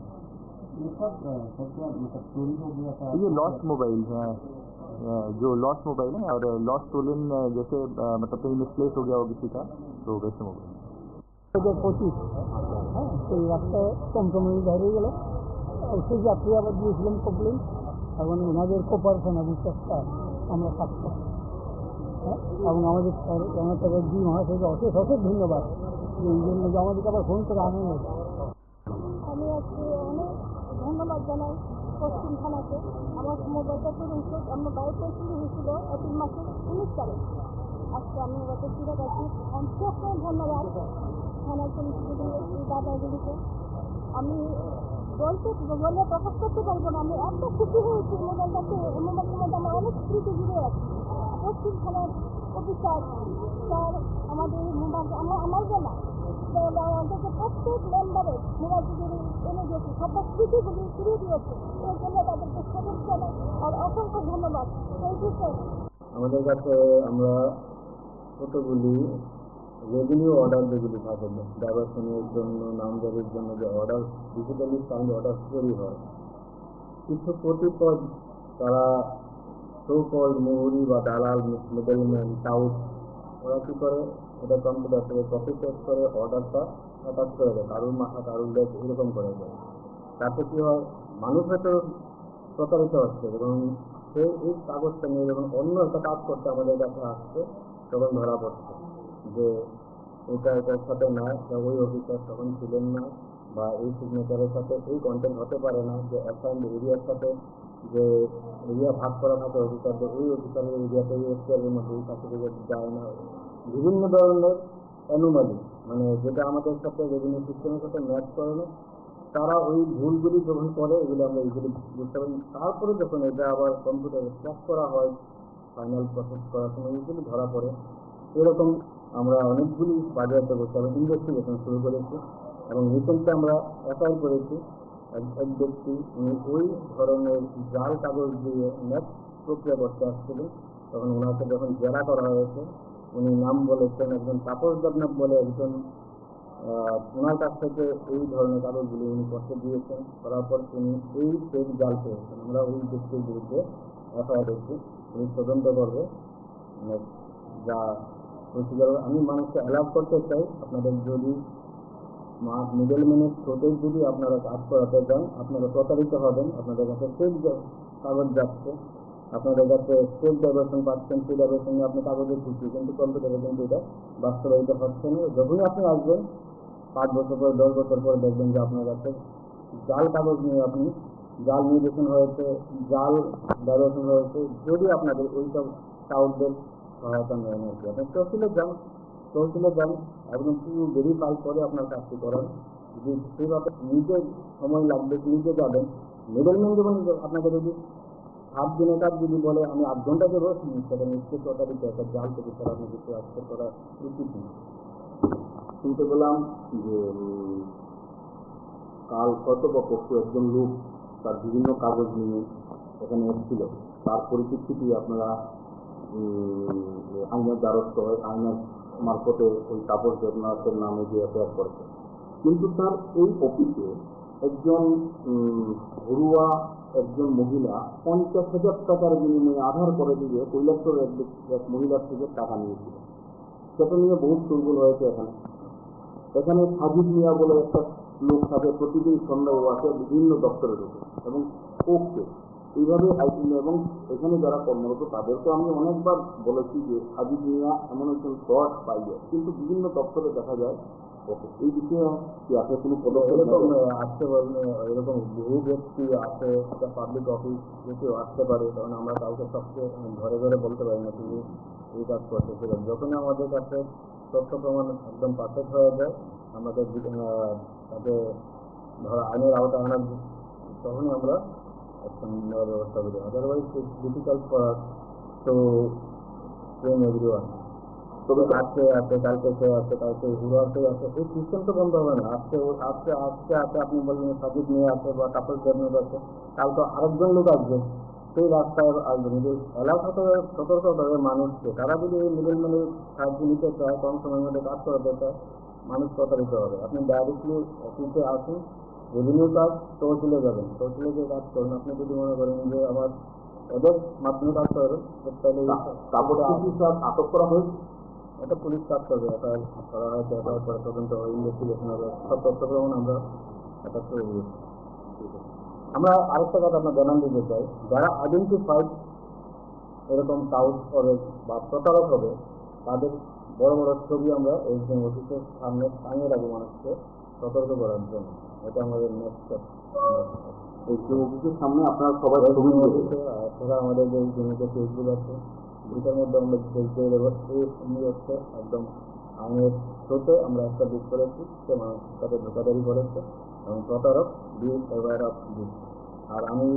[SPEAKER 1] ये लॉस्ट मोबाइल हैं, जो लॉस्ट मोबाइल है, और लॉस्ट स्टोलन जैसे मतलब कहीं मिसप्लेस हो गया हो किसी का, तो वैसे मोबाइल
[SPEAKER 3] 2025 সেই রাস্তায় টমটমের দাঁড়িয়ে গেল, সেই যাত্রী আবার দিয়েছিলাম কমপ্লেন। এখন ওনাদের কোপারেশন এবং চেষ্টা আমরা সাক্ষর, এবং আমাদের জি মহাশয়কে অশেষ অশেষ ধন্যবাদ যে এই জন্য যে আমাদেরকে আবার ফোন করে আনেন।
[SPEAKER 4] আমি আজকে অনেক ধন্যবাদ জানাই পশ্চিম থানাকে। আমার মোবাইলটা তুরন্ত আমার বাড়িতে শুরু হয়েছিল এপ্রিল মাসের 19 তারিখ। আজকে আমি মোবাইলটা ফিরে গেছি। অনেক ধন্যবাদ থানার পুলিশ দাদাগুলিকে। আমি বলে প্রকাশ করতে পারবো না, আমি এত খুশি হয়েছি মোবাইলটাকে। মোবাইলের মধ্যে আমার অনেক স্মৃতি জুড়ে আছে। পশ্চিম থানার অফিসার স্যার আমাদের মোবাইল আমার জানা অন্তত প্রত্যেক মেম্বারের মোবাইলটি এনে দিয়েছে, সবার স্মৃতিগুলি ফিরিয়ে দিয়েছে। এই জন্য তাদেরকে শুভেচ্ছা জানাই আর অসংখ্য ধন্যবাদ। Thank you sir.
[SPEAKER 2] আমাদের কাছে আমরা কতগুলি রেভিনিউ অর্ডার যেগুলি থাকে ডাইভারশনের জন্য, নামজারির জন্য যে অর্ডার, ডিজিটালি সাইন্ড অর্ডার তৈরি হয়, কিছু কতিপয় তারা সো-কল্ড মুহুরি বা দালাল, মিডলম্যান, টাউট, ওরা কী করে, ওটা কম্পিউটার থেকে কপি পেস্ট করে অর্ডারটা অ্যাটাচ করে দেয়, কারুর মাথা কারুর লেগ এরকম করে দেয়। তাতে কী হয়, মানুষ হয়তো প্রতারিত হচ্ছে, এবং সে এই কাগজটা নিয়ে যখন অন্য একটা কাজ করতে আমাদের কাছে আসছে, তখন ধরা পড়ছে যে এটার সাথে না, ওই অফিসার তখন ছিলেন না, বা এই সিগনেচারের সাথে এই কন্টেন্ট হতে পারে না, যে অ্যাসাইন্ড এরিয়ার সাথে যে এরিয়া ভাগ করা থাকে অফিসারদের, ওই অফিসারের এরিয়াতে এই এখতিয়ারের মধ্যে এই সার্টিফিকেট যায় না। বিভিন্ন ধরনের অ্যানোমালি, মানে যেটা আমাদের সাথে রেভিনিউ সিস্টেমের সাথে ম্যাচ করে না, তারা ওই ভুলগুলি যখন করে এগুলো আমরা ইজিলি বুঝতে পারি। তারপরে যখন এটা আবার কম্পিউটারে ট্র্যাক করা হয় ফাইনাল প্রসেস করার সময় এগুলি ধরা পড়ে। এরকম আমরা অনেকগুলি বাজেয়াপ্ত করছি এবং ইনভেস্টিগেশন শুরু করেছি এবং রিসেন্টলি আমরা অ্যাপ্লাই করেছি এক ব্যক্তি উনি ওই ধরনের জাল কাগজ দিয়ে নেক্সট প্রক্রিয়া করতে আসছিলেন। তখন ওনাকে যখন জেরা করা হয়েছে, উনি নাম বলেছেন একজন তাপস দেবনাথ বলে একজন, ওনার কাছ থেকে এই ধরনের কাগজগুলি উনি করতে দিয়েছেন। করার পর তিনি এই ফেক জাল পেয়েছেন। আমরা ওই ব্যক্তির বিরুদ্ধে এফআইআর করেছি, উনি তদন্ত করবে যা প্রসিজার। আমি মানুষকে অ্যালার্ট করতে চাই, আপনাদের যদি মিডলম্যানের থ্রুতে যদি আপনারা কাজ করাতে চান, আপনারা প্রতারিত হবেন। আপনাদের কাছে ফেক কাগজ যাচ্ছে, আপনাদের কাছে ফেক ডাইভার্সন পাচ্ছেন, সেই ডাইভার্সন নিয়ে আপনি কাগজে খুশি, কিন্তু কম্পিউটারে কিন্তু এটা বাস্তবায়িত হচ্ছে না। যখনই আপনি আসবেন 5 বছর পর 10 বছর পর দেখবেন যে আপনার কাছে জাল কাগজ নিয়ে আপনি জাল নির্দেশন হয়েছে, জাল ডাইভার্সন হয়েছে, যদি আপনাদের ওইসব কাউন্টের সহায়তা নেন আর কি। আপনি তহসিলে যান এবং কিছু ভেরিফাই করে আপনার কাজটি করান। যদি সেইভাবে নিজে সময় লাগবে, নিজে যাবেন। মিডলম্যান যখন আপনাকে যদি 7 দিনের কাজ যদি বলে আমি 8 ঘন্টা দেবো, সেটা নিশ্চয়ই প্রতারিত একটা জাল থেকে তারা আপনি কিছু আজকে করা উচিত না।
[SPEAKER 1] শুনতে পেলাম যে কাল কর্তৃপক্ষ একজন লোক তার বিভিন্ন কাগজ নিয়ে এখানে এসেছিল, তার পরিপ্রেক্ষিতে আপনারা আইনের দ্বারস্থ হয়, আইনের মারফতে ওই তাপস দেবনাথের নামে যে এফআইআর করেছে। কিন্তু তার এই অফিসে একজন ঘরোয়া একজন মহিলা 50,000 টাকার বিনিময়ে আধার করে দিয়ে কৈলাসরের এক মহিলার থেকে টাকা নিয়েছিল। সেটা নিয়ে বহুত দুর্বল হয়েছে। এখানে সাজিদ মিয়া বলে একটা লোক থাকে, প্রতিদিন সন্ধ্যায় আসে বিভিন্ন দপ্তরের উপর এবং ওকে এইভাবে এবং এখানে যারা কর্মরত তাদেরকে আমি অনেকবার বলেছি যে সাজিদ মিয়া এমন একজন শর্ট পাইবে, কিন্তু বিভিন্ন দপ্তরে দেখা যায় ওকে। এই বিষয়ে কি আপনি কোনো পদক্ষেপ
[SPEAKER 2] আসতে পারেন? এরকম বহু ব্যক্তি আছে, একটা পাবলিক অফিস যদি আসতে পারে, কারণ আমরা কাউকে সবচেয়ে ঘরে ঘরে বলতে পারি না তিনি এই কাজ করতে পারেন। যখনই আমাদের কাছে তথ্য প্রমাণ একদম পারফেক্ট হয়ে যায়, আমাদের তাকে ধরা আইনের আওতায় আনার তখনই আমরা অ্যাকশন নেওয়ার ব্যবস্থা করি। Otherwise it's difficult for us to train everyone. তবে আজকে আছে, কালকে সে আছে, কালকে হিরো আছে, এই সিস্টেম তো বন্ধ হবে না। আজকে আপনি বলবেন সাজিদ নিয়ে আছে বা তাপস দেবনাথ আছে, কাল তো আরেকজন লোক আসবে, সেই রাস্তায় আসবে। নিজের অ্যালার্ট হতে হবে, সতর্ক হতে হবে মানুষকে। তারা যদি এই মিডলম্যানের সাহায্য নিতে চায়, কম সময়ের মধ্যে কাজ করাতে চায়, মানুষ প্রতারিত হবে। আপনি ডাইরেক্টলি অফিসে আসুন, রেভিনিউ কাজ তহসিলে যাবেন, তহসিলে গিয়ে কাজ করুন। আপনি যদি মনে করেন যে আমার এদের মাধ্যমে কাজ করবেন, তাহলে
[SPEAKER 1] তারপরে আটক করা হয়েছে,
[SPEAKER 2] এটা পুলিশ কাজ করবে। এফআইআর করা হয়েছে, এফআইআর করে তদন্ত ইনভেস্টিগেশন হবে, সব তথ্য প্রমাণ আমরা এটা করে দিয়েছি। আমরা আরেকটা কথা আপনার জানান দিতে চাই, যারা আইডেন্টিফাইড এরকম কাউজ হবে বা প্রতারক হবে, তাদের বড় বড় ছবি আমরা এসডিএম অফিসের সামনে টাঙিয়ে রাখবো মানুষকে সতর্ক করার জন্য। এটা আমাদের নেক্সট স্টেপ।
[SPEAKER 1] এসডিএম অফিসের সামনে আপনারা সবাই ছবি
[SPEAKER 2] অফিসে এছাড়া আমাদের যে জিনিসে ফেসবুক আছে, দুটার মধ্যে আমরা দেখতে দেবো। এই হচ্ছে একদম আইনের থ্রুতে আমরা একটা বুক করেছি, সে মানুষের সাথে ধোকাধারি করেছে এবং প্রতারক বিল অ্যাওয়্যার অফ দিস। আর আমি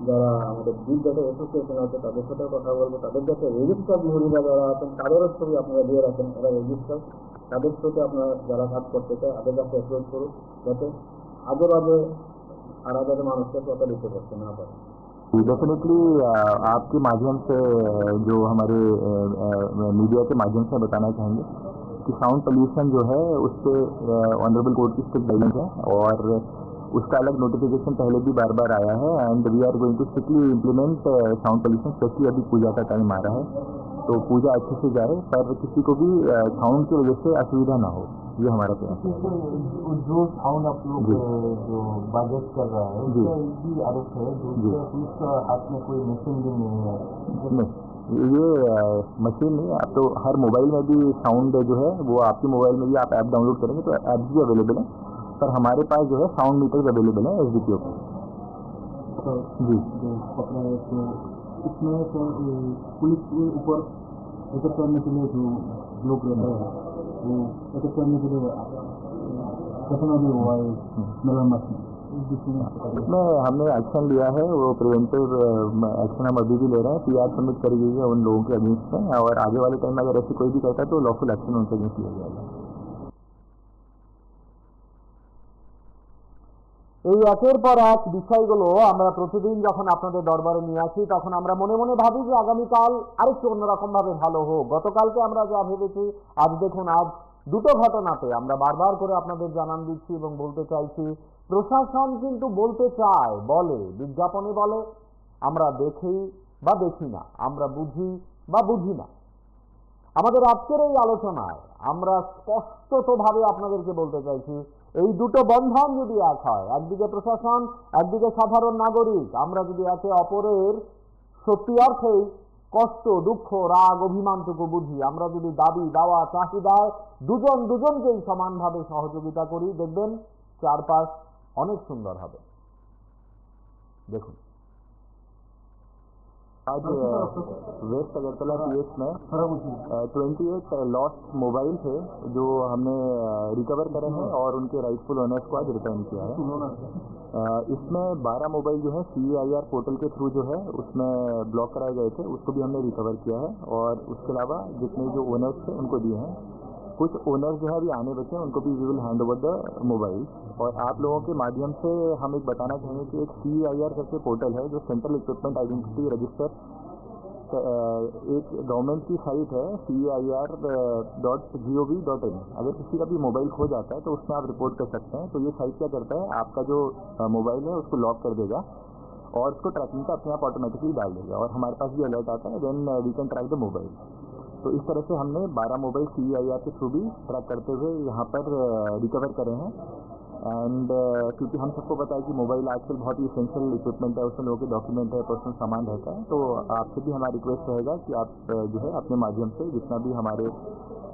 [SPEAKER 2] যারা আমাদের বিল যাতে অ্যাসোসিয়েশন আছে তাদের সাথে কথা বলবো, তাদের যাতে রেজিস্টার মহিলা যারা আছেন তাদেরও ছবি আপনারা দিয়ে রাখেন, এরা রেজিস্টার, তাদের সাথে আপনারা যারা কাজ করতে চায় তাদের কাছে অ্যাপ্রোচ করুন, যাতে আগে আগে মানুষকে প্রতারিত করতে না পারে।
[SPEAKER 1] डेफिनेटली आपके माध्यम से जो हमारे मीडिया के माध्यम से बताना चाहेंगे कि साउंड पोल्यूशन जो है उस पर ऑनरेबल कोर्ट की स्ट्रिक्ट गाइडेंस है और उसका अलग नोटिफिकेशन पहले भी बार बार आया है and we are going to strictly implement sound pollution. Specially अभी पूजा का टाइम आ रहा है तो पूजा अच्छे से जाए, पर किसी को भी साउंड की वजह से असुविधा ना हो, ये हमारा प्रयास है।
[SPEAKER 2] जो साउंड आप लोग जो बाजेट कर रहा है उसका भी आरोप है, उसका हाथ में कोई मशीन भी नहीं है।
[SPEAKER 1] नहीं, ये मशीन नहीं, आप तो हर मोबाइल में भी साउंड जो है वो आपके मोबाइल में भी आप ऐप डाउनलोड करेंगे तो ऐप भी अवेलेबल है, पर हमारे पास जो है साउंड मीटर्स अवेलेबल है एसडीपीओ पर।
[SPEAKER 2] तो
[SPEAKER 1] जी
[SPEAKER 2] पकड़ा है तो इसमें तो पुलिस के ऊपर रिपोर्ट करने के लिए जो लोग रहते हैं वो तो करने के लिए टेक्नोलॉजी हुआ है मरम्मत में
[SPEAKER 1] इसमें हमने एक्शन लिया है, वो प्रिवेंटिव एक्शन हम अभी भी ले रहे हैं। PR सबमिट करी गई है उन लोगों के अगेंस्ट में, और आगे वाले टाइम में अगर ऐसी कोई भी कहता है तो लॉफुल एक्शन उनके अगेंस्ट लिया जाएगा। এই একের পর এক বিষয়গুলো আমরা প্রতিদিন যখন আপনাদের দরবারে নিয়ে আসি তখন আমরা মনে মনে ভাবি যে আগামীকাল আরেকটু অন্যরকম ভাবে ভালো হোক। গতকালকে আমরা যা ভেবেছি, আজ দেখুন, আজ দুটো ঘটনাতে আমরা বারবার করে আপনাদের জানান দিচ্ছি এবং বলতে চাইছি, প্রশাসন কিন্তু বলতে চায়, বলে, বিজ্ঞাপনে বলে, আমরা দেখি বা দেখি না, আমরা বুঝি বা বুঝি না। আমাদের আজকের এই আলোচনায় আমরা স্পষ্টতভাবে আপনাদেরকে বলতে চাইছি, এই দুটো বন্ধন যদি এক হয়, একদিকে প্রশাসন, একদিকে সাধারণ নাগরিক, আমরা যদি একে অপরের সত্যি অর্থেই কষ্ট, দুঃখ, রাগ, অভিমানটুকু বুঝি, আমরা যদি দাবি দাওয়া চাহিদায় দুজনকেই সমানভাবে সহযোগিতা করি, দেখবেন চারপাশ অনেক সুন্দর হবে। দেখুন, आज वेस्ट अगरतला PH में 28 लॉस्ट मोबाइल थे जो हमने रिकवर करे हैं और उनके राइटफुल ओनर्स को आज रिटर्न किया है। इसमें 12 मोबाइल जो है CEIR पोर्टल के थ्रू जो है उसमें ब्लॉक कराए गए थे, उसको भी हमने रिकवर किया है, और उसके अलावा जितने जो ओनर्स थे उनको दिए हैं। कुछ ओनर्स जो है अभी आने बचे हैं, उनको भी we will hand over the mobile. और आप लोगों के माध्यम से हम एक बताना चाहेंगे कि एक CEIR करके पोर्टल है जो सेंट्रल इक्विपमेंट आइडेंटिटी रजिस्टर, एक गवर्नमेंट की साइट है CEIR.gov.in। अगर किसी का भी मोबाइल खो जाता है तो उसमें आप रिपोर्ट कर सकते हैं। तो ये साइट क्या करता है, आपका जो मोबाइल है उसको लॉक कर देगा और उसको ट्रैकिंग का अपने आप ऑटोमेटिकली डाल देगा, और हमारे पास भी अलर्ट आता है, then we can track the mobile. तो इस तरह से हमने 12 मोबाइल CEIR के थ्रू भी ट्रैक करते हुए यहाँ पर रिकवर करे हैं। एंड क्योंकि हम सबको पता है कि मोबाइल आजकल बहुत ही इसेंशियल इक्विपमेंट है, उसमें लोगों के डॉक्यूमेंट है, पर्सनल सामान रहता है, तो आपसे भी हमारा रिक्वेस्ट रहेगा कि आप जो है अपने माध्यम से जितना भी हमारे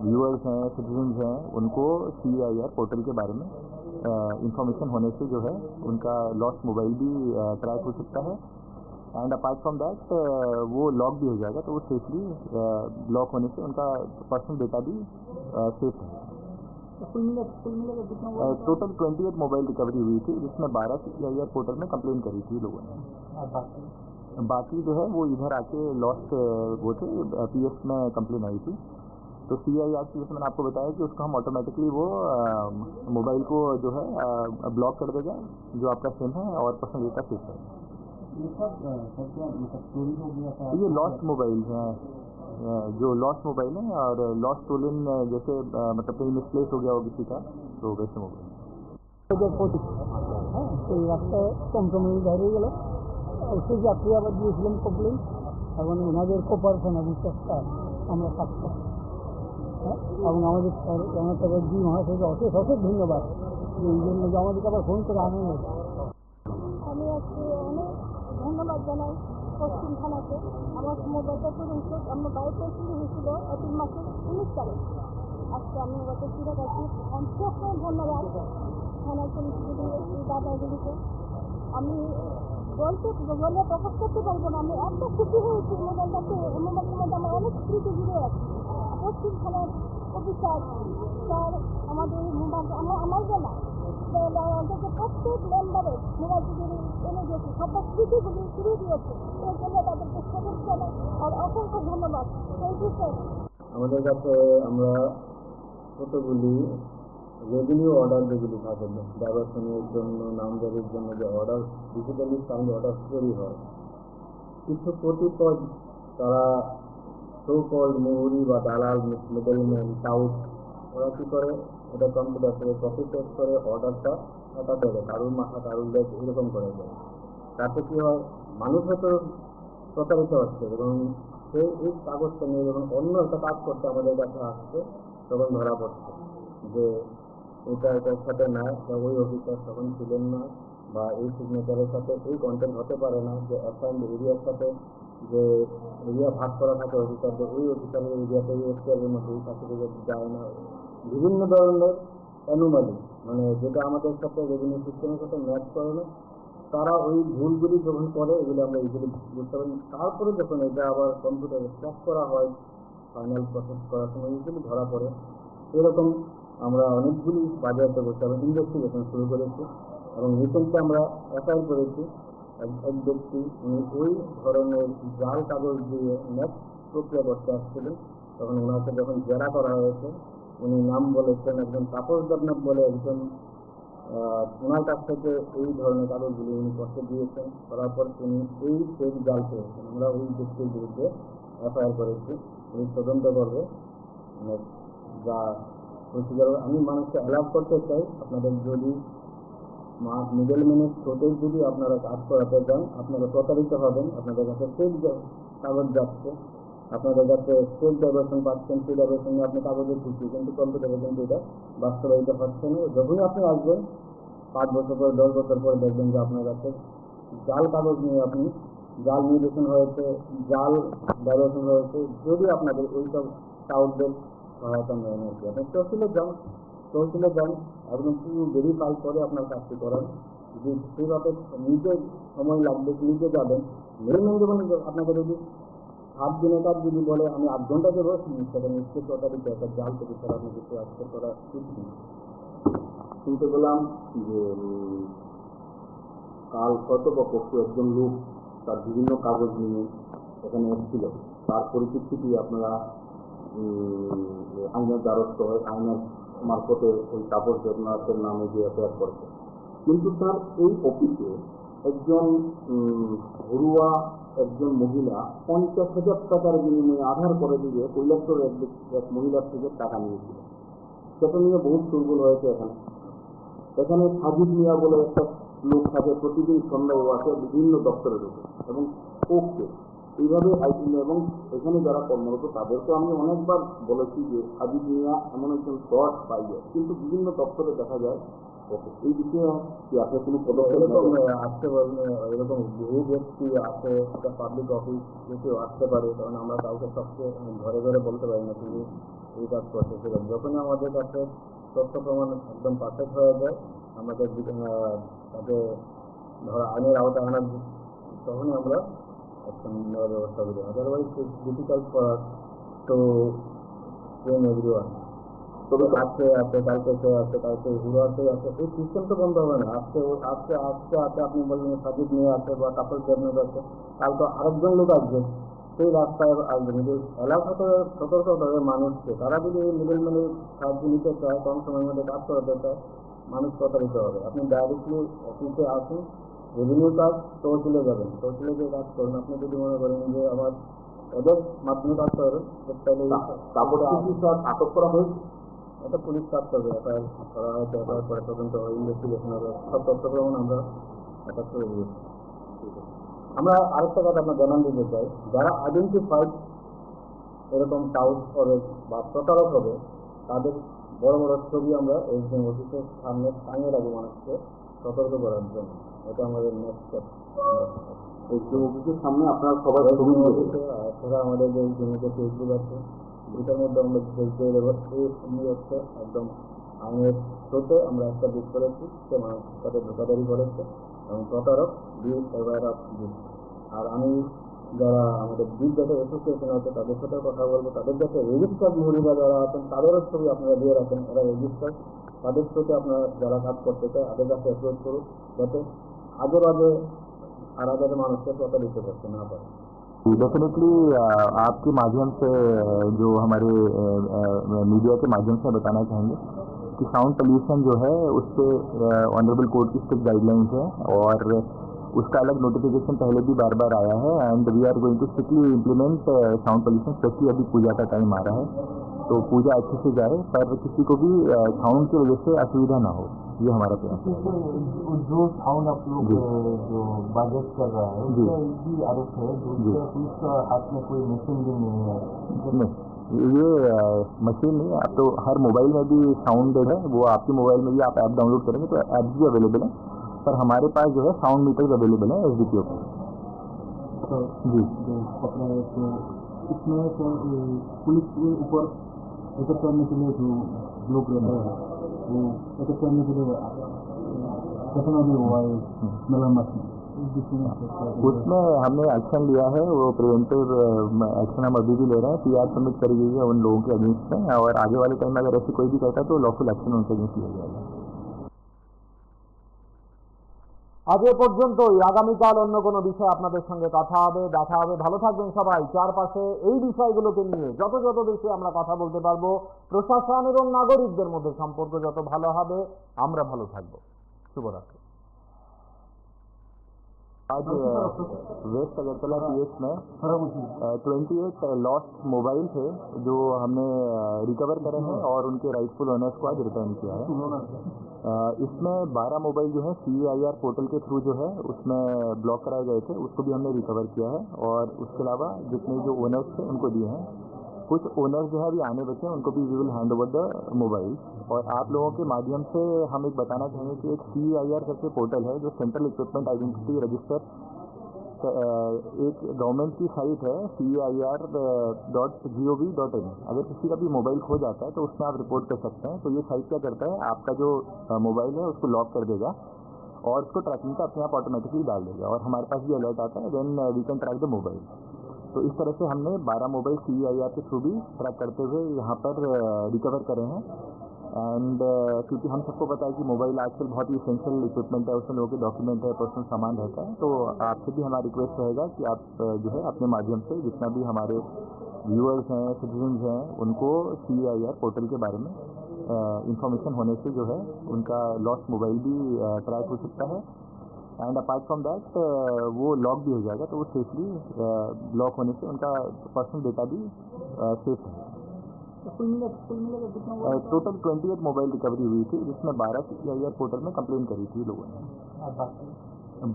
[SPEAKER 1] व्यूअर्स हैं, सिटीजन्स हैं, उनको CEIR पोर्टल के बारे में इंफॉर्मेशन होने से जो है उनका लॉस्ट मोबाइल भी ट्रैक हो सकता है। एंड अपार्ट फ्रॉम दैट वो लॉक भी हो जाएगा, तो वो सेफली लॉक होने से उनका पर्सनल डेटा भी सेफ है। टोटल 28 मोबाइल रिकवरी हुई थी, जिसमें 12 CEIR पोर्टल में कंप्लेन करी थी लोगों ने। बाकी जो है वो इधर आके लॉस्ट वो थे PS में कंप्लेन आई थी। तो CEIR की, जैसे मैंने आपको बताया कि उसको हम ऑटोमेटिकली वो मोबाइल को जो है ब्लॉक कर देगा जो आपका सिम है, और पर्सनल डेटा सेफ है। ये लॉस्ट मोबाइल हैं, जो लॉस्ट मोबाइल है, और लॉस्ट स्टोलन जैसे मतलब कहीं मिसप्लेस हो गया हो किसी का, तो वैसे मोबाइल।
[SPEAKER 3] সেই রাস্তায় টমটমের দাঁড়িয়ে গেল, সেই যাত্রী আবার দিয়েছিলাম কমপ্লেন, এবং ওনাদের কোপারেশন এবং চেষ্টা আমরা থাকতাম। হ্যাঁ, এবং আমাদের জি মহাশয়কে অশেষ অশেষ ধন্যবাদ এই জন্য যে আমাদেরকে আবার ফোন করে আনেন।
[SPEAKER 4] আমি আজকে অনেক ধন্যবাদ জানাই পশ্চিম থানাকে। আমার মোবাইলটা পর্যন্ত আমার বাড়িতে শুরু হয়েছিল এপ্রিল মাসের 19 তারিখ। আজকে আমি মোবাইলটা ফিরে গেছি। অসংখ্য ধন্যবাদ থানার পুলিশগুলি, দাদাগুলিকে। আমি বলে প্রকাশ করতে পারবো না, আমি এত খুশি হয়েছি মোবাইলটাকে। মোবাইলের মধ্যে আমার অনেক স্মৃতি জুড়ে আছে। পশ্চিম থানার অফিসার স্যার আমাদের মোবাইল আমার জানা অন্তত প্রত্যেক মেম্বারের মোবাইলগুলি এনে দিয়েছে, সবার স্মৃতিগুলি ফিরে দিয়েছে। এর জন্য তাদেরকে শুভেচ্ছা জানাই আর অসংখ্য ধন্যবাদ। Thank you sir.
[SPEAKER 2] আমাদের কাছে আমরা কতগুলি রেভিনিউ অর্ডার যেগুলি থাকে ব্যবসায়ের জন্য, নামজারির জন্য যে অর্ডার, ডিজিটালি সাইন্ড অর্ডার তৈরি হয়, কিছু কতিপয় তারা সো-কল্ড মুহুরি বা দালাল, মিডলম্যান, টাউট, ওরা কী করে, এটা কম্পিউটার থেকে কপি পেস্ট করে অর্ডারটা হঠাৎ করে কারুর মাথা কারুর লেগ এরকম করে দেয়। তাতে কী হয়, মানুষ হয়তো প্রতারিত হচ্ছে, এবং সেই এই কাগজটা নিয়ে যখন অন্য একটা কাজ করতে আমাদের কাছে আসছে, তখন ধরা পড়ছে যে এটার সাথে না, বা ওই অফিসার তখন ছিলেন না, বা এই সিগনেচারের সাথে এই কন্টেন্ট হতে পারে না, যে অ্যাসাইন্ড এরিয়ার সাথে যে এরিয়া ভাগ করা থাকে অফিসারদের, ওই অফিসারের এরিয়াতে এই এখতিয়ারের মধ্যে এই সার্টিফিকেট যায় না। বিভিন্ন ধরনের অ্যানোমালি, মানে যেটা আমাদের সাথে রেভিনিউ সিস্টেমের সাথে ম্যাচ করে না, তারা ওই ভুলগুলি যখন করে, এগুলি আমরা ইজিলি বুঝতে পারি। তারপরে যখন এটা আবার কম্পিউটারে ট্র্যাক করা হয়, ফাইনাল প্রসেস করার সময় ইজিলি ধরা পড়ে। এরকম আমরা অনেকগুলি বাজেয়াপ্ত করছি এবং ইনভেস্টিগেশন শুরু করেছি এবং রিসেন্টলি আমরা এফআইআর করেছি এক ব্যক্তি উনি ওই ধরনের জাল কাগজ দিয়ে নেক্সট প্রক্রিয়া করতে আসছিলেন। তখন ওনাকে যখন জেরা করা হয়েছে উনি নাম বলেছেন একজন তাপস দেবনাথ বলে একজন, ওনার কাছ থেকে এই ধরনের কাগজগুলি উনি করতে দিয়েছেন, করার পর তিনি এই ফেক জাল পেয়েছেন। আমরা ওই ব্যক্তির বিরুদ্ধে এফআইআর করেছি, উনি তদন্ত করবে। মানে যা প্রসিজার আমি মানুষকে অ্যালাউ করতে চাই, আপনাদের যদি মিডলম্যানের থ্রোতে যদি আপনারা কাজ করাতে চান আপনারা প্রতারিত হবেন। আপনাদের কাছে ফেক কাগজ যাচ্ছে, আপনাদের কাছে ফেক ডাইভার্সন পাচ্ছেন, সেই ডাইভার্সনে আপনি কাগজে খুশি কিন্তু কম্পিউটারে কিন্তু এটা বাস্তবায়িত হচ্ছে না। যখনই আপনি আসবেন 5 বছর পরে 10 বছর পরে দেখবেন যে আপনার কাছে জাল কাগজ নিয়ে আপনি জাল নির্দেশন হয়েছে, জাল ডাইভার্সন হয়েছে, যদি আপনাদের ওইসব সাউথদের সহায়তা নেন আর কি। আপনি তহসিলে যান এবং পুরো ভেরিফাই করে আপনার কাজটি করান। যদি সেভাবে নিজে সময় লাগবে নিজে যাবেন, মেন জীবনে আপনাকে যদি 7 দিনের কাজ যদি বলে আমি 8 ঘন্টা দেবো, সেটা নিশ্চয়ই প্রতারিত একটা জাল থেকে ছাড়া আপনি কিছু আজকে করা উচিত না।
[SPEAKER 1] শুনতে পেলাম যে কাল কর্তৃপক্ষ একজন লোক তার বিভিন্ন কাগজ নিয়ে এখানে এসেছিল, তার পরিপ্রেক্ষিতে আপনারা আইনের দ্বারস্থ হয়, আইনের মারফতে ওই তাপস দেবনাথের নামে যে এফআইআর করেছে। কিন্তু তার এই অফিসে একজন ঘরোয়া একজন মহিলা 50,000 টাকার বিনিময়ে আধার করে দিয়ে কৈলাসর এক মহিলার থেকে টাকা নিয়েছিল। সেটা নিয়ে বহুত শোরগোল হয়েছে। এখানে সাজিদ মিয়া বলে একটা লোক থাকে, প্রতিদিন সন্ধ্যায় আসে বিভিন্ন দপ্তরে ঢোকে এবং ওকে এইভাবে এবং এখানে যারা কর্মরত তাদেরকে আমি অনেকবার বলেছি যে সাজিদ মিয়া এমন একজন শর্ট পাইয়ে, কিন্তু বিভিন্ন দপ্তরে দেখা যায় ওকে। এই বিষয়ে কি আপনি কোনো পদক্ষেপ
[SPEAKER 2] আসতে পারবেন? এরকম বহু ব্যক্তি আছে, একটা পাবলিক অফিস কেউ আসতে পারে, কারণ আমরা কাউকে সবচেয়ে ঘরে ঘরে বলতে পারি না তিনি এই কাজ করতে। সেরকম যখনই আমাদের কাছে তথ্য প্রমাণ একদম পারফেক্ট হয়ে যায়, আমাদের তাকে ধরা আইনের আওতায় আনার তখনই আমরা অ্যাকশন নেওয়ার ব্যবস্থা করি। Otherwise it's difficult for us to train everyone. তবে আজকে আছে, কালকে সে আছে, কালকে হিরো আছে, এই সিস্টেম তো বন্ধ হবে না। আজকে আপনি বললেন সাজিদ নিয়ে আছে বা তাপস দেবনাথ আছে, কালকে আরেকজন লোক আসবে, সেই রাস্তায় আসবে। কিন্তু এলাকাতে সতর্ক হবে মানুষকে, তারা যদি মিডলম্যানের সাহায্য নিতে চায়, কম সময়ের মধ্যে কাজ করাতে চায়, মানুষ প্রতারিত হবে। আপনি ডাইরেক্টলি অফিসে আসুন, রেভিনিউ কাজ তহসিলে যাবেন, তহসিলে গিয়ে কাজ করুন। আপনি যদি মনে করেন যে আমার ওদের মাধ্যমে কাজ করবেন, তাহলে আটক করা হয়েছে, এটা পুলিশ কাজ করবে। এফআইআর করা হয়েছে, এফআইআর করে তদন্ত হয়, ইনভেস্টিগেশন হবে, সব তথ্য প্রমাণ আমরা এটা করে দিয়েছি। আমরা আরেকটা কথা আপনার জানান দিতে চাই, যারা আইডেন্টিফাইড এরকম টাউট হবে বা প্রতারক হবে, তাদের বড় বড় ছবি আমরা এসডিএম অফিসের সামনে টাঙিয়ে রাখবো মানুষকে সতর্ক করার জন্য। এটা আমাদের নেক্সট স্টেপ। এসডিএম অফিসের সামনে আপনারা সবাই সেটা আমাদের যে এসডিএমতে ফেসবুক আছে, এটার মধ্যে আমরা ফেসবুক হচ্ছে একদম আইনের থ্রুতে আমরা একটা বুক করেছি, সে মানুষের সাথে ধোকাধারি করেছে এবং প্রতারক দিয়ে সাইবার দিচ্ছে। আর আমি যারা আমাদের বিগ ডাটা অ্যাসোসিয়েশন আছে তাদের সাথে কথা বলবো, তাদের কাছে রেজিস্টার্ড মহিলা যারা আছেন তাদেরও ছবি আপনারা দিয়ে রাখেন, এরা রেজিস্টার্ড, তাদের সাথে আপনারা যারা কাজ করতে চায় তাদের কাছে অ্যাপ্রোচ করুন, যাতে আগে বাজে আর যাতে মানুষকে প্রতারিত করতে না পারে।
[SPEAKER 1] डेफिनेटली आपके माध्यम से जो हमारे मीडिया के माध्यम से बताना चाहेंगे कि साउंड पोल्यूशन जो है उस पर ऑनरेबल कोर्ट की स्ट्रिक्ट गाइडलाइंस है और उसका अलग नोटिफिकेशन पहले भी बार बार आया है and we are going to strictly implement sound pollution. Specially अभी पूजा का टाइम आ रहा है तो पूजा अच्छे से जाए पर किसी को भी साउंड की वजह से असुविधा ना हो, ये हमारा प्रयास है।
[SPEAKER 2] जो साउंड आप लोग जो बजट कर रहा है उसका भी आरोप है, पुलिस का हाथ में कोई मशीन भी नहीं है।
[SPEAKER 1] नहीं, ये मशीन नहीं है। अब तो हर मोबाइल में भी साउंड है, वो आपके मोबाइल में भी आप ऐप डाउनलोड करेंगे तो ऐप भी अवेलेबल है, पर हमारे पास जो है साउंड मीटर्स अवेलेबल है एसडीपीओ पर।
[SPEAKER 2] तो
[SPEAKER 1] जी
[SPEAKER 2] अपने इसमें पुलिस के ऊपर एकत्र करने के लिए जो लोग रहते हैं वो एकत्र करने के लिए कैसे हुआ है मलम्मत उसमें हमने एक्शन लिया है, वो प्रिवेंटिव एक्शन हम अभी भी ले रहे हैं। PR सबमिट करी गई है उन लोगों के अगेंस्ट में, और आगे वाले टाइम में अगर ऐसी कोई भी करता है तो लॉफुल एक्शन उनके अगेंस्ट लिया जाएगा।
[SPEAKER 1] আজ এ পর্যন্তই। আগামীকাল অন্য কোনো বিষয়ে আপনাদের সঙ্গে কথা হবে, দেখা হবে। ভালো থাকবেন সবাই। চারপাশে এই বিষয়গুলোকে নিয়ে যত যত বেশি আমরা কথা বলতে পারবো, প্রশাসন এবং নাগরিকদের মধ্যে সম্পর্ক যত ভালো হবে, আমরা ভালো থাকবো। শুভরাত্রি।
[SPEAKER 2] आज वेस्ट अगरतला PH में 28 लॉस्ट मोबाइल थे जो हमने रिकवर करे हैं और उनके राइटफुल ओनर्स को आज रिटर्न किया है। इसमें 12 मोबाइल जो है CEIR पोर्टल के थ्रू जो है उसमें ब्लॉक कराए गए थे, उसको भी हमने रिकवर किया है। और उसके अलावा जितने जो ओनर्स थे उनको दिए हैं। कुछ ओनर्स जो है अभी आने बचे हैं, उनको भी we will hand over the mobile. और आप लोगों के माध्यम से हम एक बताना चाहेंगे कि एक CEIR करके पोर्टल है जो सेंट्रल इक्विपमेंट आइडेंटिटी रजिस्टर, एक गवर्नमेंट की साइट है CEIR.gov.in। अगर किसी का भी मोबाइल खो जाता है तो उसमें आप रिपोर्ट कर सकते हैं। तो ये साइट क्या करता है, आपका जो मोबाइल है उसको लॉक कर देगा और उसको ट्रैकिंग का अपने आप ऑटोमेटिकली डाल देगा, और हमारे पास भी अलर्ट आता है, then we can track the mobile. तो इस तरह से हमने 12 मोबाइल CEIR के थ्रू भी ट्रैक करते हुए यहाँ पर रिकवर करे हैं। एंड क्योंकि हम सबको पता है कि मोबाइल आजकल बहुत ही इसेंशियल इक्विपमेंट है, उसमें लोगों के डॉक्यूमेंट है, पर्सनल सामान रहता है। तो आपसे भी हमारा रिक्वेस्ट रहेगा कि आप जो है अपने माध्यम से जितना भी हमारे व्यूअर्स हैं, सिटीजन्स हैं, उनको CEIR पोर्टल के बारे में इंफॉर्मेशन होने से जो है उनका लॉस्ट मोबाइल भी ट्रैक हो सकता है। एंड अपार्ट फ्रॉम दैट वो लॉक भी हो जाएगा, तो वो सेफली लॉक होने से उनका पर्सनल डेटा भी सेफ है। टोटल 28 मोबाइल रिकवरी हुई थी, जिसमें 12 CEIR पोर्टल में कंप्लेन करी थी लोगों ने।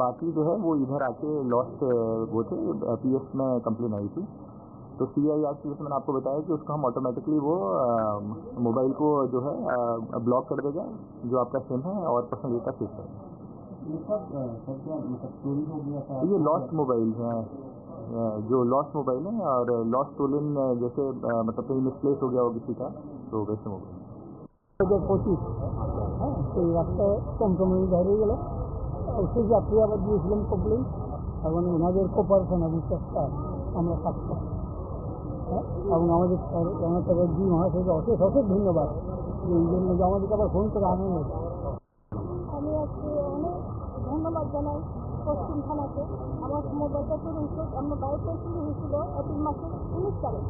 [SPEAKER 2] बाकी जो है वो इधर आके लॉस्ट वो थे PS में कंप्लेन आई थी। तो CEIR की जैसे मैंने आपको बताया कि उसको हम ऑटोमेटिकली वो मोबाइल को जो है ब्लॉक कर देगा जो आपका सिम है, और पर्सनल डेटा सेफ है। ये लॉस्ट मोबाइल है, जो लॉस्ट मोबाइल है, और लॉस्ट स्टोलन जैसे मतलब कहीं मिसप्लेस हो गया हो किसी का, तो वैसे मोबाइल
[SPEAKER 3] 2025 হ্যাঁ, সেই রাস্তায় টমটমের ধারে গেল, সেই যাত্রী আবার দিয়েছিলাম কমপ্লেন, এবং ওনাদের কোপারেশন এবং চেষ্টা আমরা থাকতাম। হ্যাঁ, এবং আমাদের জি মহাশয়কে অশেষ অশেষ ধন্যবাদ যে এই জন্য যে আমাদেরকে আবার ফোন করে আনন্দ।
[SPEAKER 4] আমি আজকে অনেক ধন্যবাদ জানাই পশ্চিম থানাকে। আমার মোবাইলটা চুরি আমার বাড়িতে চুরি হয়েছিল এপ্রিল মাসের 19 তারিখ।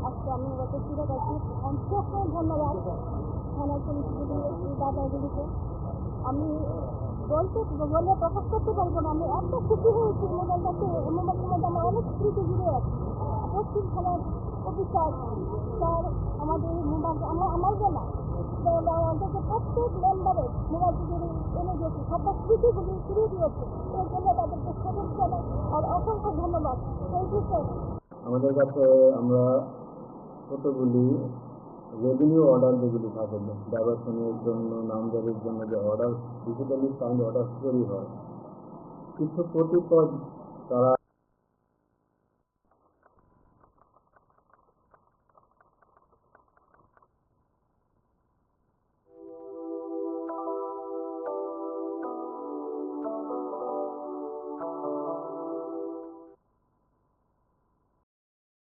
[SPEAKER 4] আজকে আমি ওটাকে ফিরে গেছি, অসংখ্য ধন্যবাদ থানার পুলিশগুলি, দাদাগুলিকে। আমি বলে প্রকাশ করতে পারবো না, আমি এত খুশি হয়েছি মোবাইলটাকে। মোবাইলের মধ্যে আমার অনেক স্মৃতি জুড়ে আছে। পশ্চিম থানার অফিসার স্যার আমাদের মোবাইল আমার জানা অন্তত প্রত্যেক মেম্বারের মোবাইলটি এনে দিয়েছে, সবার স্মৃতিগুলি ফিরিয়ে দিয়েছে। এর জন্য তাদেরকে স্বাগত জানাই আর অসংখ্য ধন্যবাদ। Thank you sir.
[SPEAKER 2] আমাদের কাছে আমরা কতগুলি রেভিনিউ অর্ডার যেগুলি থাকে ডাইভারশনের জন্য, নামজারির জন্য যে অর্ডার, ডিজিটালি সাইন্ড অর্ডার তৈরি হয়, কিছু কতিপয় তারা